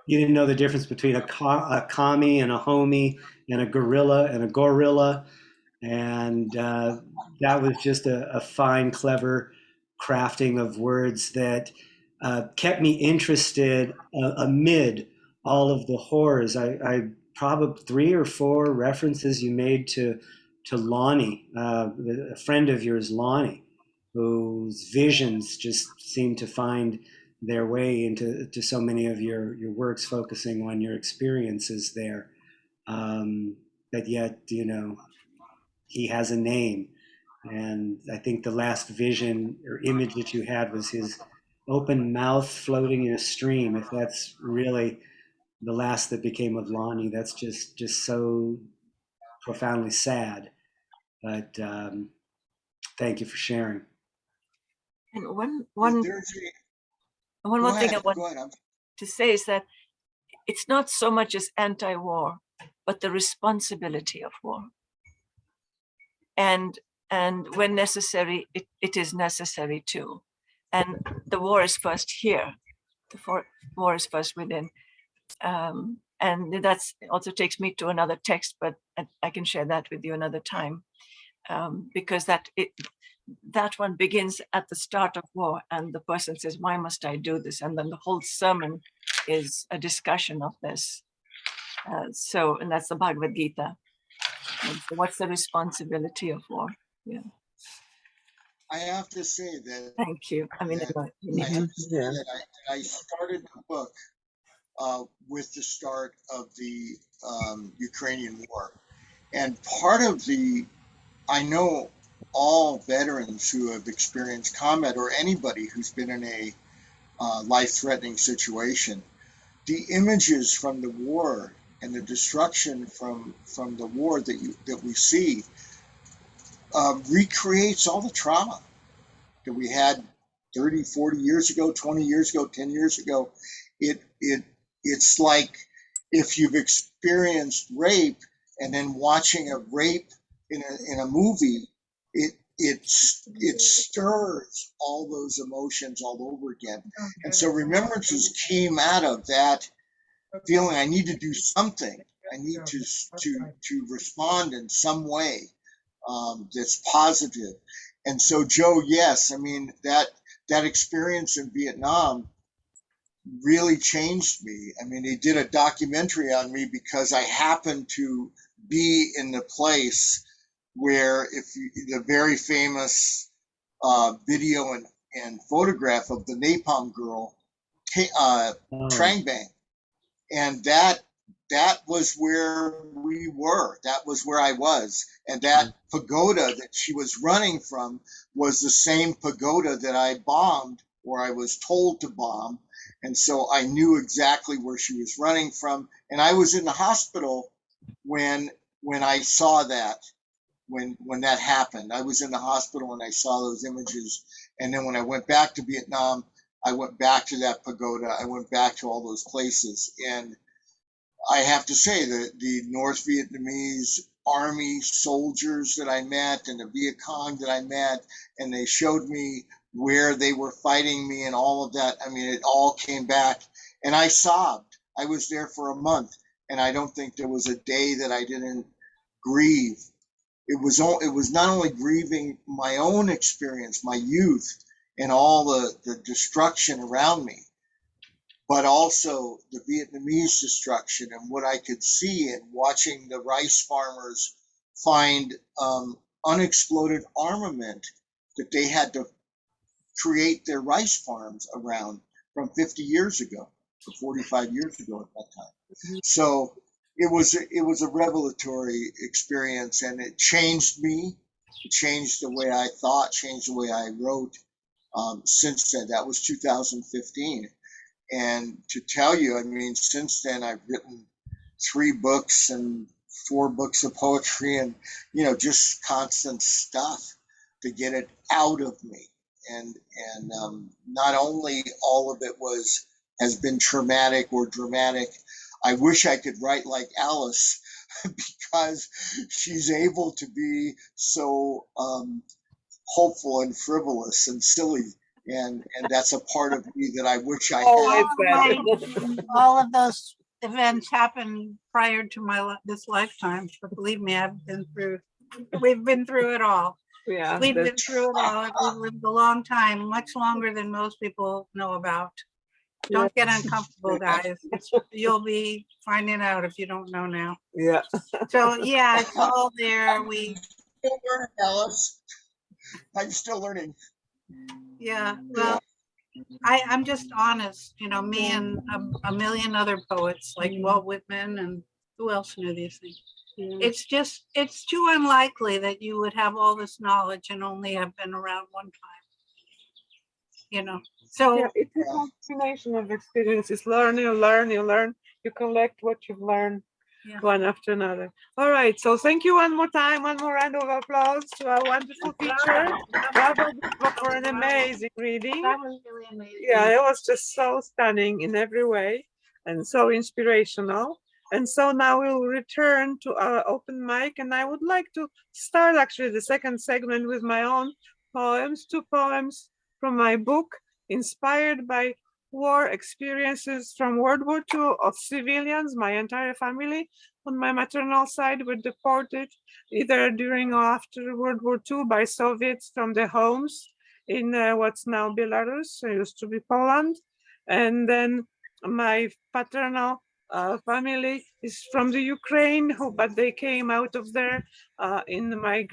didn't know the difference between a commie and a homie and a gorilla and a gorilla. And that was just a fine, clever crafting of words that kept me interested amid all of the horrors. I probably 3 or 4 references you made to Lonnie, a friend of yours, Lonnie, whose visions just seemed to find their way into so many of your works, focusing on your experiences there. But yet, you know, he has a name. And I think the last vision or image that you had was his open mouth floating in a stream. If that's really the last that became of Lonnie, that's just so profoundly sad. But thank you for sharing. And one more thing I want to say is that it's not so much as anti-war, but the responsibility of war. And when necessary, it is necessary too. And the war is first here. The war is first within. And that's also takes me to another text, but I can share that with you another time, because that one begins at the start of war, and the person says, why must I do this? And then the whole sermon is a discussion of this. And that's the Bhagavad Gita. And so what's the responsibility of war? Yeah. I have to say that. Thank you. I mean, I started the book with the start of the Ukrainian war. And part of I know all veterans who have experienced combat, or anybody who's been in a life-threatening situation, the images from the war and the destruction from the war that we see recreates all the trauma that we had 30, 40 years ago, 20 years ago, 10 years ago. It's like if you've experienced rape and then watching a rape in a movie, it stirs all those emotions all over again. And so Remembrances came out of that feeling, I need to do something. I need to respond in some way that's positive. And so, Joe, yes, I mean, that experience in Vietnam really changed me. I mean, they did a documentary on me because I happened to be in the place where the very famous video and photograph of the Napalm Girl, Trang Bang. And that was where we were. That was where I was. And that pagoda that she was running from was the same pagoda that I bombed, or I was told to bomb. And so I knew exactly where she was running from. And I was in the hospital when I saw that, when that happened. I was in the hospital and I saw those images. And then when I went back to Vietnam, I went back to that pagoda. I went back to all those places. And I have to say that the North Vietnamese army soldiers that I met and the Viet Cong that I met, and they showed me where they were fighting me and all of that. I mean, it all came back and I sobbed. I was there for a month and I don't think there was a day that I didn't grieve. It was not only grieving my own experience, my youth, and all the destruction around me, but also the Vietnamese destruction and what I could see and watching the rice farmers find unexploded armament that they had to create their rice farms around from 50 years ago, or 45 years ago at that time. So it was a revelatory experience, and it changed me. It changed the way I thought, changed the way I wrote. Since then, that was 2015. And to tell you, I mean, since then I've written 3 books and 4 books of poetry, and just constant stuff to get it out of me. And not only all of it has been traumatic or dramatic. I wish I could write like Alice because she's able to be so hopeful and frivolous and silly. And that's a part of me that I wish I had. All of those events happened prior to this lifetime. But believe me, we've been through it all. Yeah, We've been through it all. We've lived a long time, much longer than most people know about. Don't get uncomfortable, guys. You'll be finding out if you don't know now. Yeah. So yeah, it's all there. Still learning, Alice. I'm still learning. Yeah, well, I'm just honest, me and a million other poets like Walt Whitman, and who else knew these things? It's too unlikely that you would have all this knowledge and only have been around one time, so Yeah, it's a combination of experiences. You learn, you collect what you've learned. Yeah. One after another. All right, so thank you one more time, one more round of applause to our wonderful teacher. Bravo for an amazing reading. that was really amazing. Yeah, it was just so stunning in every way and so inspirational. And so now we'll return to our open mic, and I would like to start actually the second segment with my own poems, 2 poems from my book, inspired by war experiences from World War II of civilians. My entire family on my maternal side were deported either during or after World War II by Soviets from their homes in what's now Belarus, used to be Poland. And then my paternal family is from the Ukraine, but they came out of there. My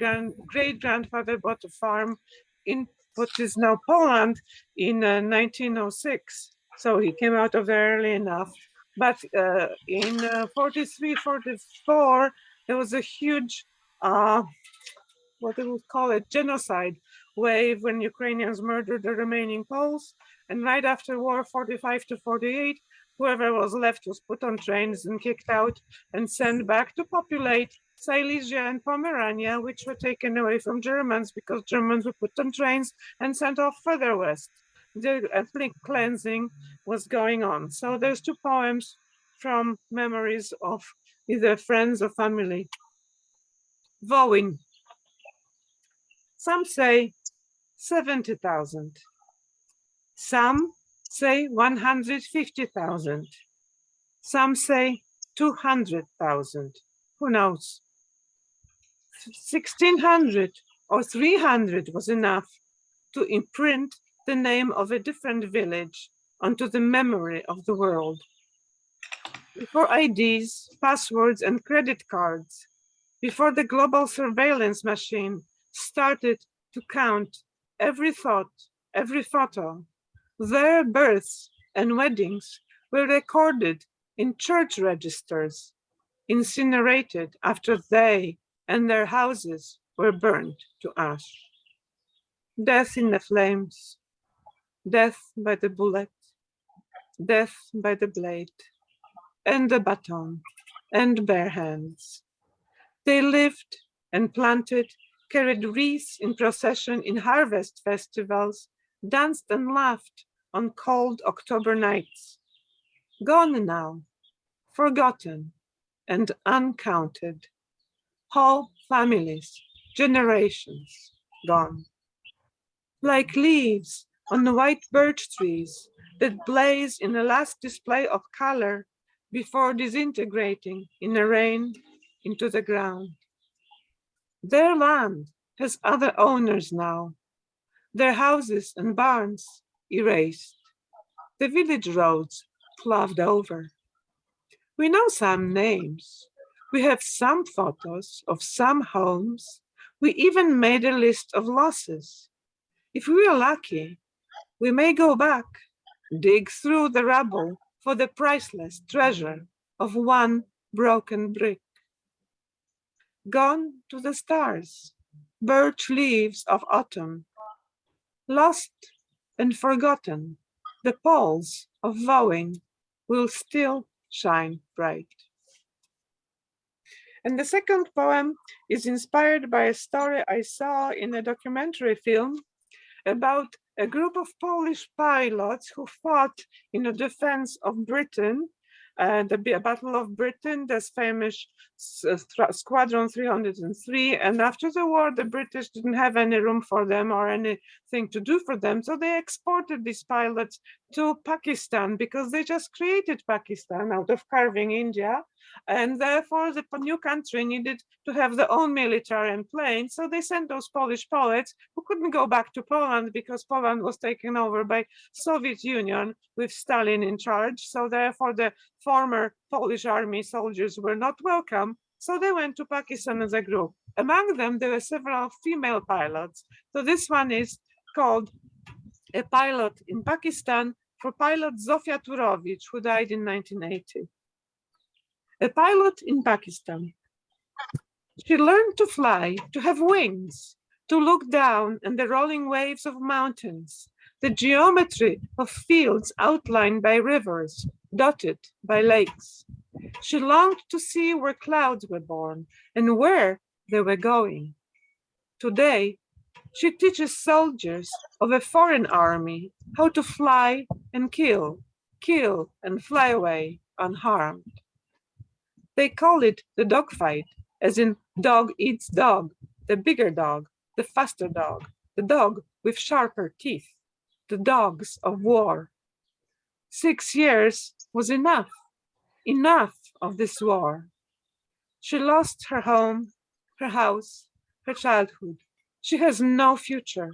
great-grandfather bought a farm in what is now Poland in 1906. So he came out of there early enough. But in 43, 44, there was a huge, what they would call it, genocide wave when Ukrainians murdered the remaining Poles. And right after war, 45 to 48, whoever was left was put on trains and kicked out and sent back to populate Silesia and Pomerania, which were taken away from Germans because Germans were put on trains and sent off further west. The ethnic cleansing was going on. So there's 2 poems from memories of either friends or family. Wołyń. Some say 70,000. Some say 150,000. Some say 200,000. Who knows? 1,600 or 300 was enough to imprint the name of a different village onto the memory of the world. Before IDs, passwords, and credit cards, before the global surveillance machine started to count every thought, every photo, their births and weddings were recorded in church registers, incinerated after they and their houses were burned to ash. Death in the flames, death by the bullet, death by the blade, and the baton, and bare hands. They lived and planted, carried wreaths in procession in harvest festivals, danced and laughed on cold October nights. Gone now, forgotten and uncounted. Whole families, generations gone. Like leaves on the white birch trees that blaze in a last display of color before disintegrating in the rain into the ground. Their land has other owners now, their houses and barns erased, the village roads ploughed over. We know some names, we have some photos of some homes, we even made a list of losses. If we are lucky, we may go back, dig through the rubble for the priceless treasure of one broken brick. Gone to the stars, birch leaves of autumn. Lost and forgotten, the poles of vowing will still shine bright. And the second poem is inspired by a story I saw in a documentary film about a group of Polish pilots who fought in the defense of Britain, the Battle of Britain, this famous Squadron 303. And after the war, the British didn't have any room for them or anything to do for them. So they exported these pilots to Pakistan because they just created Pakistan out of carving India. And therefore, the new country needed to have their own military and planes. So they sent those Polish pilots who couldn't go back to Poland because Poland was taken over by Soviet Union with Stalin in charge. So therefore, the former Polish army soldiers were not welcome. So they went to Pakistan as a group. Among them, there were several female pilots. So this one is called A Pilot in Pakistan for pilot Zofia Turovich, who died in 1980. A pilot in Pakistan. She learned to fly, to have wings, to look down at the rolling waves of mountains, the geometry of fields outlined by rivers, dotted by lakes. She longed to see where clouds were born and where they were going. Today, she teaches soldiers of a foreign army how to fly and kill and fly away unharmed. They call it the dogfight, as in dog eats dog, the bigger dog, the faster dog, the dog with sharper teeth, the dogs of war. 6 years was enough of this war. She lost her home, her house, her childhood. She has no future.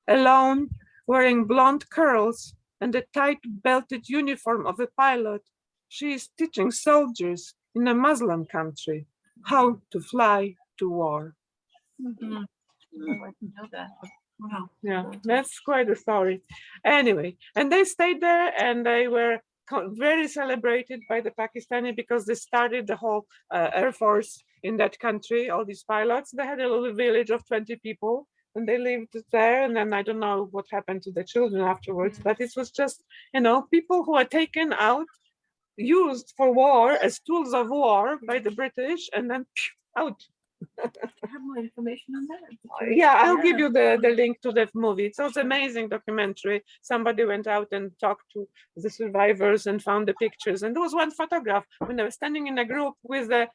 Alone, wearing blonde curls and a tight belted uniform of a pilot, she is teaching soldiers in a Muslim country how to fly to war. Mm-hmm. Oh, I didn't know that. Wow. Yeah, that's quite a story. Anyway, and they stayed there and they were very celebrated by the Pakistani because they started the whole Air Force in that country, all these pilots. They had a little village of 20 people and they lived there. And then I don't know what happened to the children afterwards, but it was just, people who are taken out, used for war as tools of war by the British and then out. I have more information on that. Yeah, I'll give you the link to the movie. It's also an amazing documentary. Somebody went out and talked to the survivors and found the pictures. And there was one photograph when they were standing in a group with the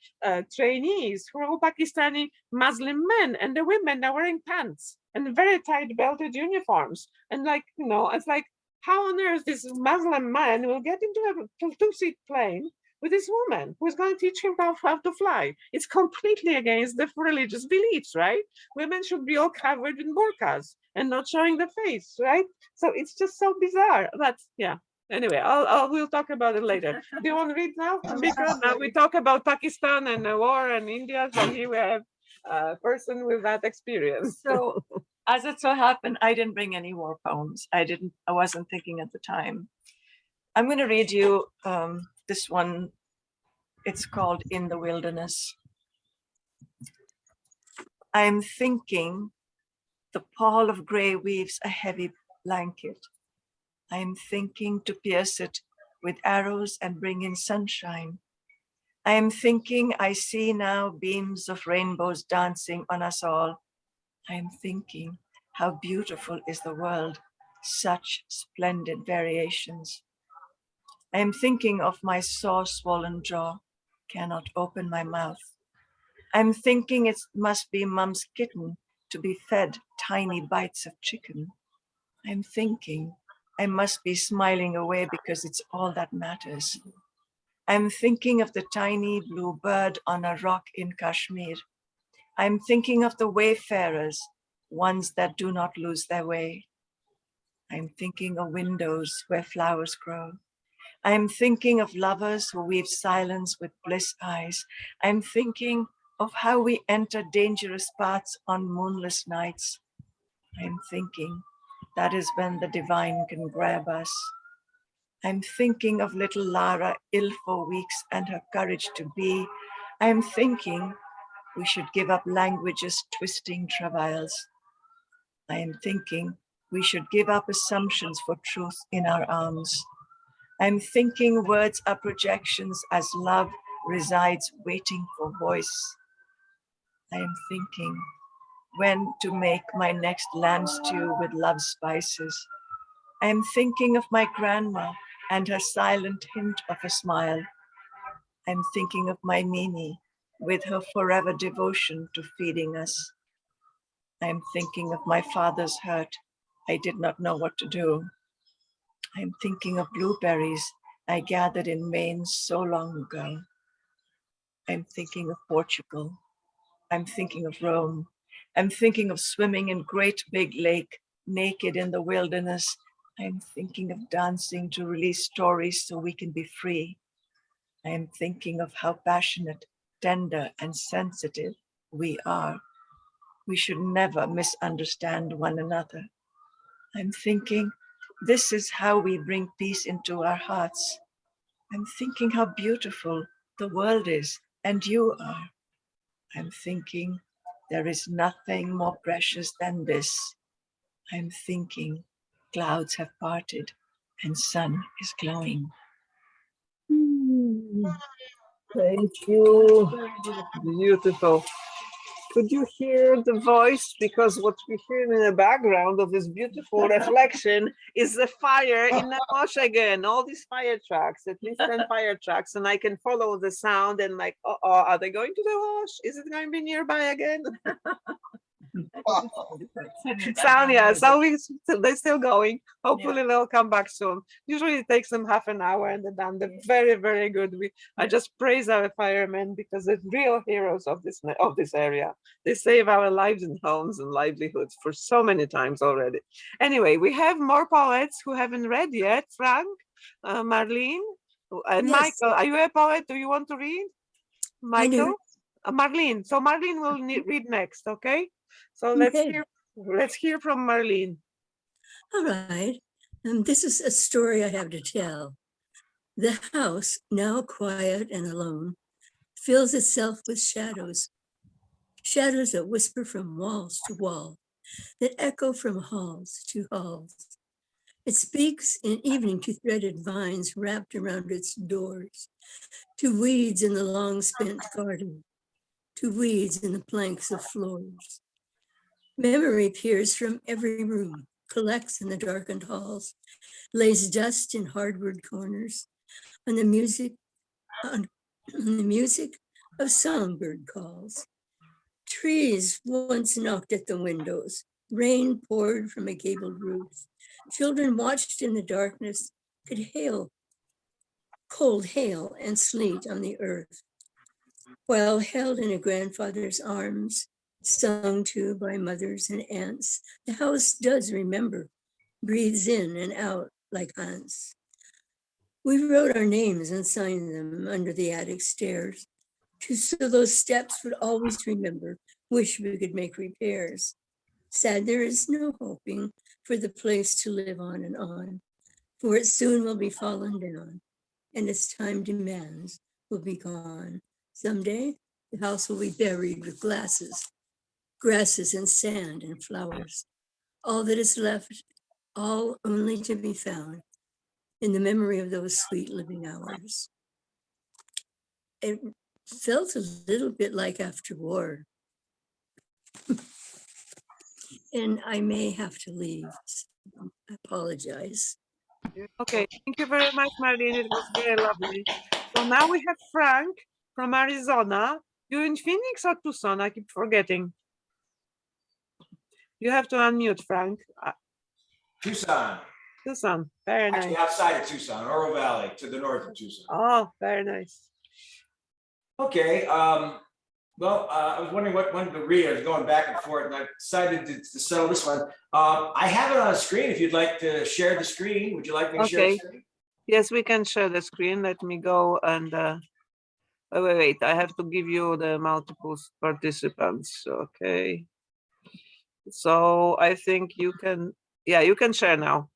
trainees who were all Pakistani Muslim men, and the women are wearing pants and very tight belted uniforms. And it's like, how on earth this Muslim man will get into a two-seat plane with this woman who is going to teach him how to fly? It's completely against the religious beliefs, right? Women should be all covered in burqas and not showing the face, right? So it's just so bizarre. Anyway, we'll talk about it later. Do you want to read now? Because now we talk about Pakistan and the war and India, so here we have a person with that experience. So as it so happened, I didn't bring any war poems. I wasn't thinking at the time. I'm going to read you this one. It's called In the Wilderness. I'm thinking the pall of gray weaves a heavy blanket. I'm thinking to pierce it with arrows and bring in sunshine. I am thinking I see now beams of rainbows dancing on us all. I am thinking how beautiful is the world, such splendid variations. I am thinking of my sore, swollen jaw, cannot open my mouth. I'm thinking it must be Mom's kitten to be fed tiny bites of chicken. I'm thinking I must be smiling away because it's all that matters. I'm thinking of the tiny blue bird on a rock in Kashmir. I'm thinking of the wayfarers, ones that do not lose their way. I'm thinking of windows where flowers grow. I'm thinking of lovers who weave silence with bliss eyes. I'm thinking of how we enter dangerous paths on moonless nights. I'm thinking that is when the divine can grab us. I'm thinking of little Lara, ill for weeks, and her courage to be. I'm thinking we should give up language's twisting travails. I am thinking we should give up assumptions for truth in our arms. I'm thinking words are projections as love resides waiting for voice. I am thinking when to make my next lamb stew with love spices. I am thinking of my grandma and her silent hint of a smile. I'm thinking of my Mimi with her forever devotion to feeding us. I'm thinking of my father's hurt. I did not know what to do. I'm thinking of blueberries I gathered in Maine so long ago. I'm thinking of Portugal. I'm thinking of Rome. I'm thinking of swimming in great big lake, naked in the wilderness. I'm thinking of dancing to release stories so we can be free. I am thinking of how passionate, tender, and sensitive we are. We should never misunderstand one another. I'm thinking this is how we bring peace into our hearts. I'm thinking how beautiful the world is and you are. I'm thinking there is nothing more precious than this. I'm thinking clouds have parted and sun is glowing. Thank you. Beautiful. Could you hear the voice? Because what we hear in the background of this beautiful reflection is the fire in the marsh again. All these fire trucks, at least 10 fire trucks, and I can follow the sound and like, are they going to the wash? Is it going to be nearby again? Sound, yeah, they're still going. Hopefully they'll come back soon. Usually it takes them half an hour and they're done. They're very, very good. I just praise our firemen because they're real heroes of this area. They save our lives and homes and livelihoods for so many times already. Anyway, we have more poets who haven't read yet. Frank, Marlene, and Yes. Michael. Are you a poet? Do you want to read? Michael? Marlene. So Marlene will read next, okay? So Okay. let's hear from Marlene. All right. This is a story I have to tell. The house, now quiet and alone, fills itself with shadows. Shadows that whisper from walls to wall, that echo from halls to halls. It speaks in evening to threaded vines wrapped around its doors, to weeds in the long spent garden, to weeds in the planks of floors. Memory peers from every room, collects in the darkened halls, lays dust in hardwood corners, on the music of songbird calls. Trees once knocked at the windows, rain poured from a gabled roof. Children watched in the darkness, could hail, cold hail and sleet on the earth, while held in a grandfather's arms, sung to by mothers and aunts. The house does remember, breathes in and out like ants. We wrote our names and signed them under the attic stairs, so those steps would always remember, wish we could make repairs. Sad there is no hoping for the place to live on, for it soon will be fallen down, and as time demands, will be gone. Someday, the house will be buried with grasses and sand and flowers. All that is left, all only to be found in the memory of those sweet living hours. it felt a little bit like after war. And I may have to leave. So I apologize. Okay, thank you very much, Marlene. It was very lovely. So now we have Frank from Arizona. You in Phoenix or Tucson? I keep forgetting. You have to unmute, Frank. Tucson, Tucson, very actually nice. outside of Tucson, Oro Valley, to the north of Tucson. Oh, very nice. Okay, well, I was wondering what one to read. I was going back and forth, and I decided to settle this one. I have it on a screen. If you'd like to share the screen, would you like me to share the Okay. screen? Yes, we can share the screen. Let me go and wait. I have to give you the multiple participants. Okay. So I think you can, yeah, you can share now.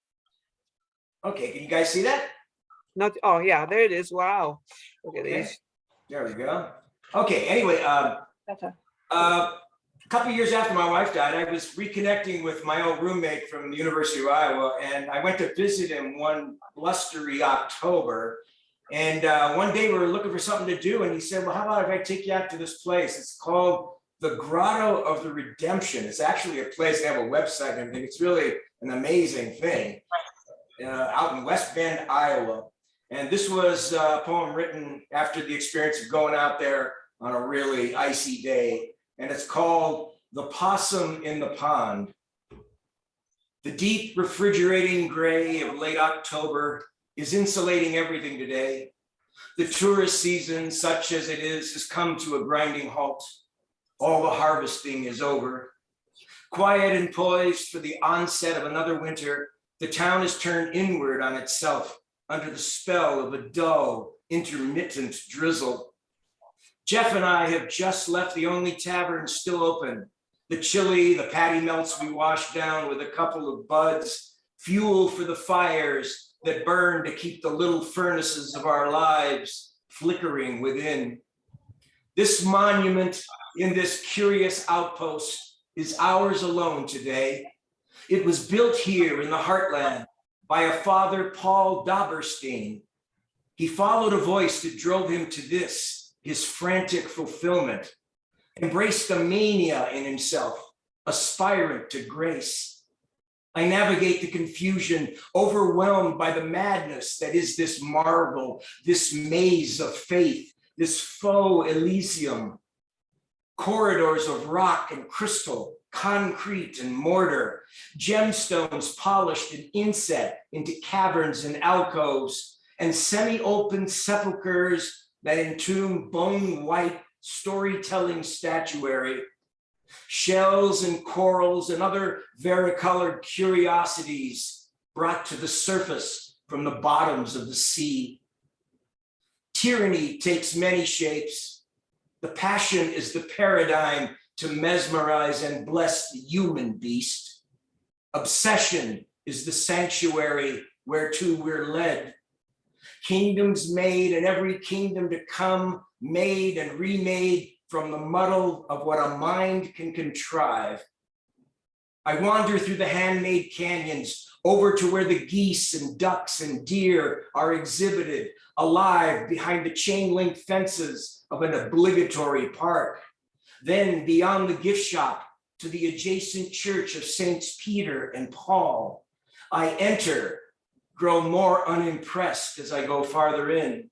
Okay, can you guys see that? Not, oh yeah, there it is. Wow. Look at Okay, this. there we go. Okay, anyway, Better. a couple of years after my wife died, I was reconnecting with my old roommate from the University of Iowa, and I went to visit him one blustery October. And one day we were looking for something to do, and he said, well, how about if I take you out to this place? It's called the Grotto of the Redemption. It's actually a place, they have a website and everything. It's really an amazing thing out in West Bend, Iowa. And this was a poem written after the experience of going out there on a really icy day. And it's called The Possum in the Pond. The deep refrigerating gray of late October is insulating everything today. The tourist season, such as it is, has come to a grinding halt. All the harvesting is over. Quiet and poised for the onset of another winter, the town is turned inward on itself under the spell of a dull, intermittent drizzle. Jeff and I have just left the only tavern still open. The chili, the patty melts we wash down with a couple of buds, fuel for the fires that burn to keep the little furnaces of our lives flickering within. This monument in this curious outpost is ours alone today. It was built here in the heartland by a father, Paul Dauberstein. He followed a voice that drove him to this, his frantic fulfillment, embraced the mania in himself, aspirant to grace. I navigate the confusion, overwhelmed by the madness that is this marvel, this maze of faith, this faux Elysium. Corridors of rock and crystal, concrete and mortar, gemstones polished and inset into caverns and alcoves, and semi-open sepulchres that entomb bone-white storytelling statuary. Shells and corals and other varicolored curiosities brought to the surface from the bottoms of the sea. Tyranny takes many shapes. The passion is the paradigm to mesmerize and bless the human beast. Obsession is the sanctuary whereto we're led. Kingdoms made and every kingdom to come, made and remade from the muddle of what a mind can contrive. I wander through the handmade canyons over to where the geese and ducks and deer are exhibited alive behind the chain link fences of an obligatory park. Then beyond the gift shop to the adjacent church of Saints Peter and Paul. I enter, grow more unimpressed as I go farther in.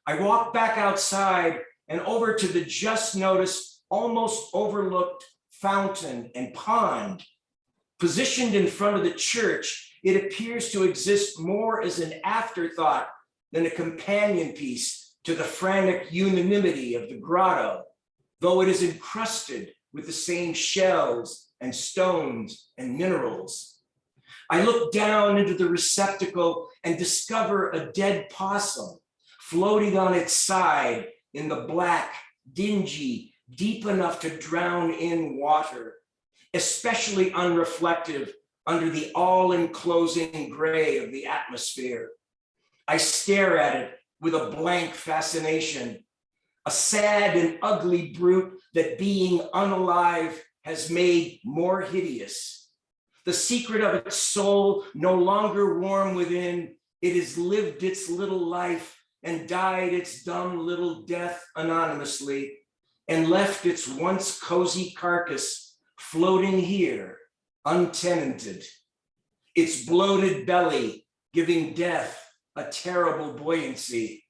I walk back outside and over to the just noticed, almost overlooked fountain and pond. Positioned in front of the church, it appears to exist more as an afterthought than a companion piece to the frantic unanimity of the grotto, though it is encrusted with the same shells and stones and minerals. I look down into the receptacle and discover a dead possum floating on its side in the black, dingy, deep enough to drown in water, especially unreflective under the all-enclosing gray of the atmosphere. I stare at it with a blank fascination, a sad and ugly brute that being unalive has made more hideous. The secret of its soul no longer warm within, it has lived its little life and died its dumb little death anonymously, and left its once cozy carcass floating here, untenanted, its bloated belly giving death a terrible buoyancy.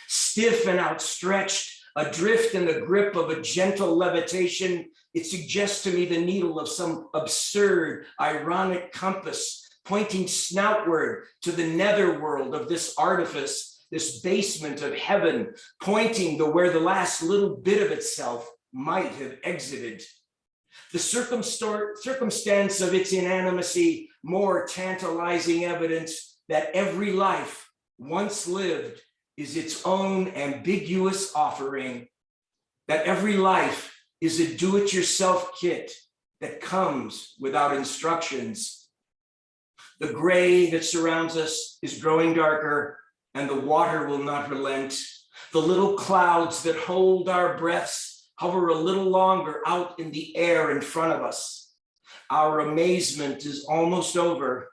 Stiff and outstretched, adrift in the grip of a gentle levitation, it suggests to me the needle of some absurd, ironic compass, pointing snoutward to the netherworld of this artifice, this basement of heaven, pointing to where the last little bit of itself might have exited. The circumstance of its inanimacy, more tantalizing evidence that every life once lived is its own ambiguous offering, that every life is a do-it-yourself kit that comes without instructions. The gray that surrounds us is growing darker, and the water will not relent. The little clouds that hold our breaths hover a little longer out in the air in front of us. Our amazement is almost over.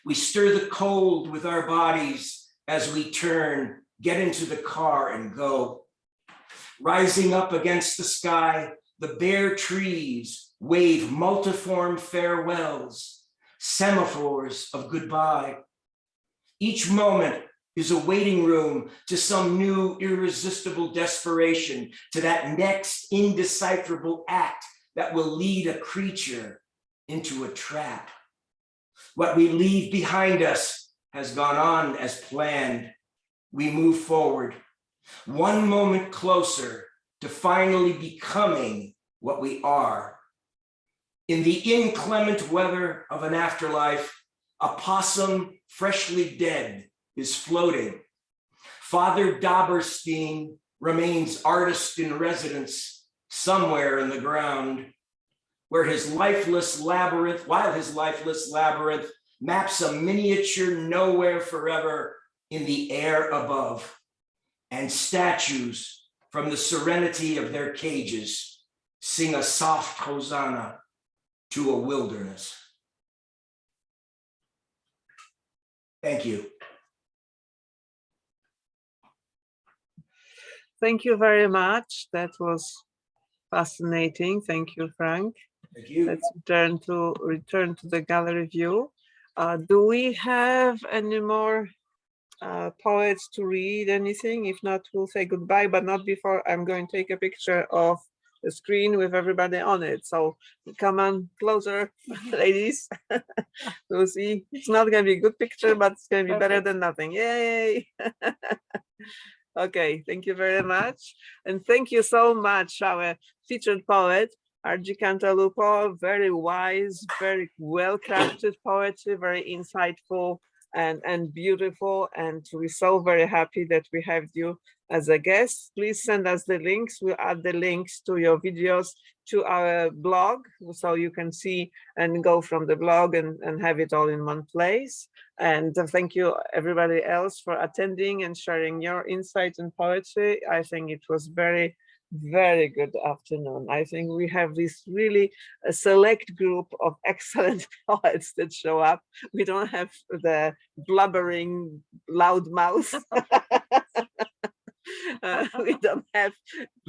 We stir the cold with our bodies as we turn, get into the car and go. Rising up against the sky, the bare trees wave multiform farewells, semaphores of goodbye. Each moment is a waiting room to some new irresistible desperation, to that next indecipherable act that will lead a creature into a trap. What we leave behind us has gone on as planned. We move forward, one moment closer to finally becoming what we are. In the inclement weather of an afterlife, a possum freshly dead is floating. Father Daberstein remains artist in residence somewhere in the ground, while his lifeless labyrinth maps a miniature nowhere forever in the air above, and statues from the serenity of their cages sing a soft hosanna to a wilderness. Thank you. Thank you very much. That was fascinating. Thank you, Frank. Thank you. Let's return to the gallery view. Do we have any more poets to read anything? If not, we'll say goodbye, but not before I'm going to take a picture of the screen with everybody on it. So come on closer, ladies. We'll see. It's not going to be a good picture, but it's going to be better than nothing. Yay! Okay, thank you very much. And thank you so much, our featured poet, RG Cantalupo. Very wise, very well-crafted poetry, very insightful and beautiful. And we're so very happy that we have you as a guest. Please send us the links. We'll add the links to your videos to our blog, so you can see and go from the blog and have it all in one place. And thank you everybody else for attending and sharing your insights in poetry. I think it was very, very good afternoon. I think we have this really a select group of excellent poets that show up. We don't have the blubbering loud mouth. We don't have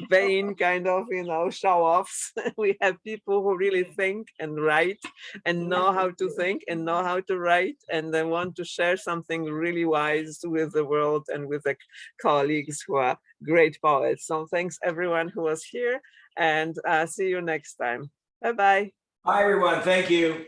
vain kind of, show-offs. We have people who really think and write and know how to think and know how to write, and they want to share something really wise with the world and with the colleagues who are great poets. So thanks everyone who was here, and see you next time. Bye-bye. Bye, everyone. Thank you.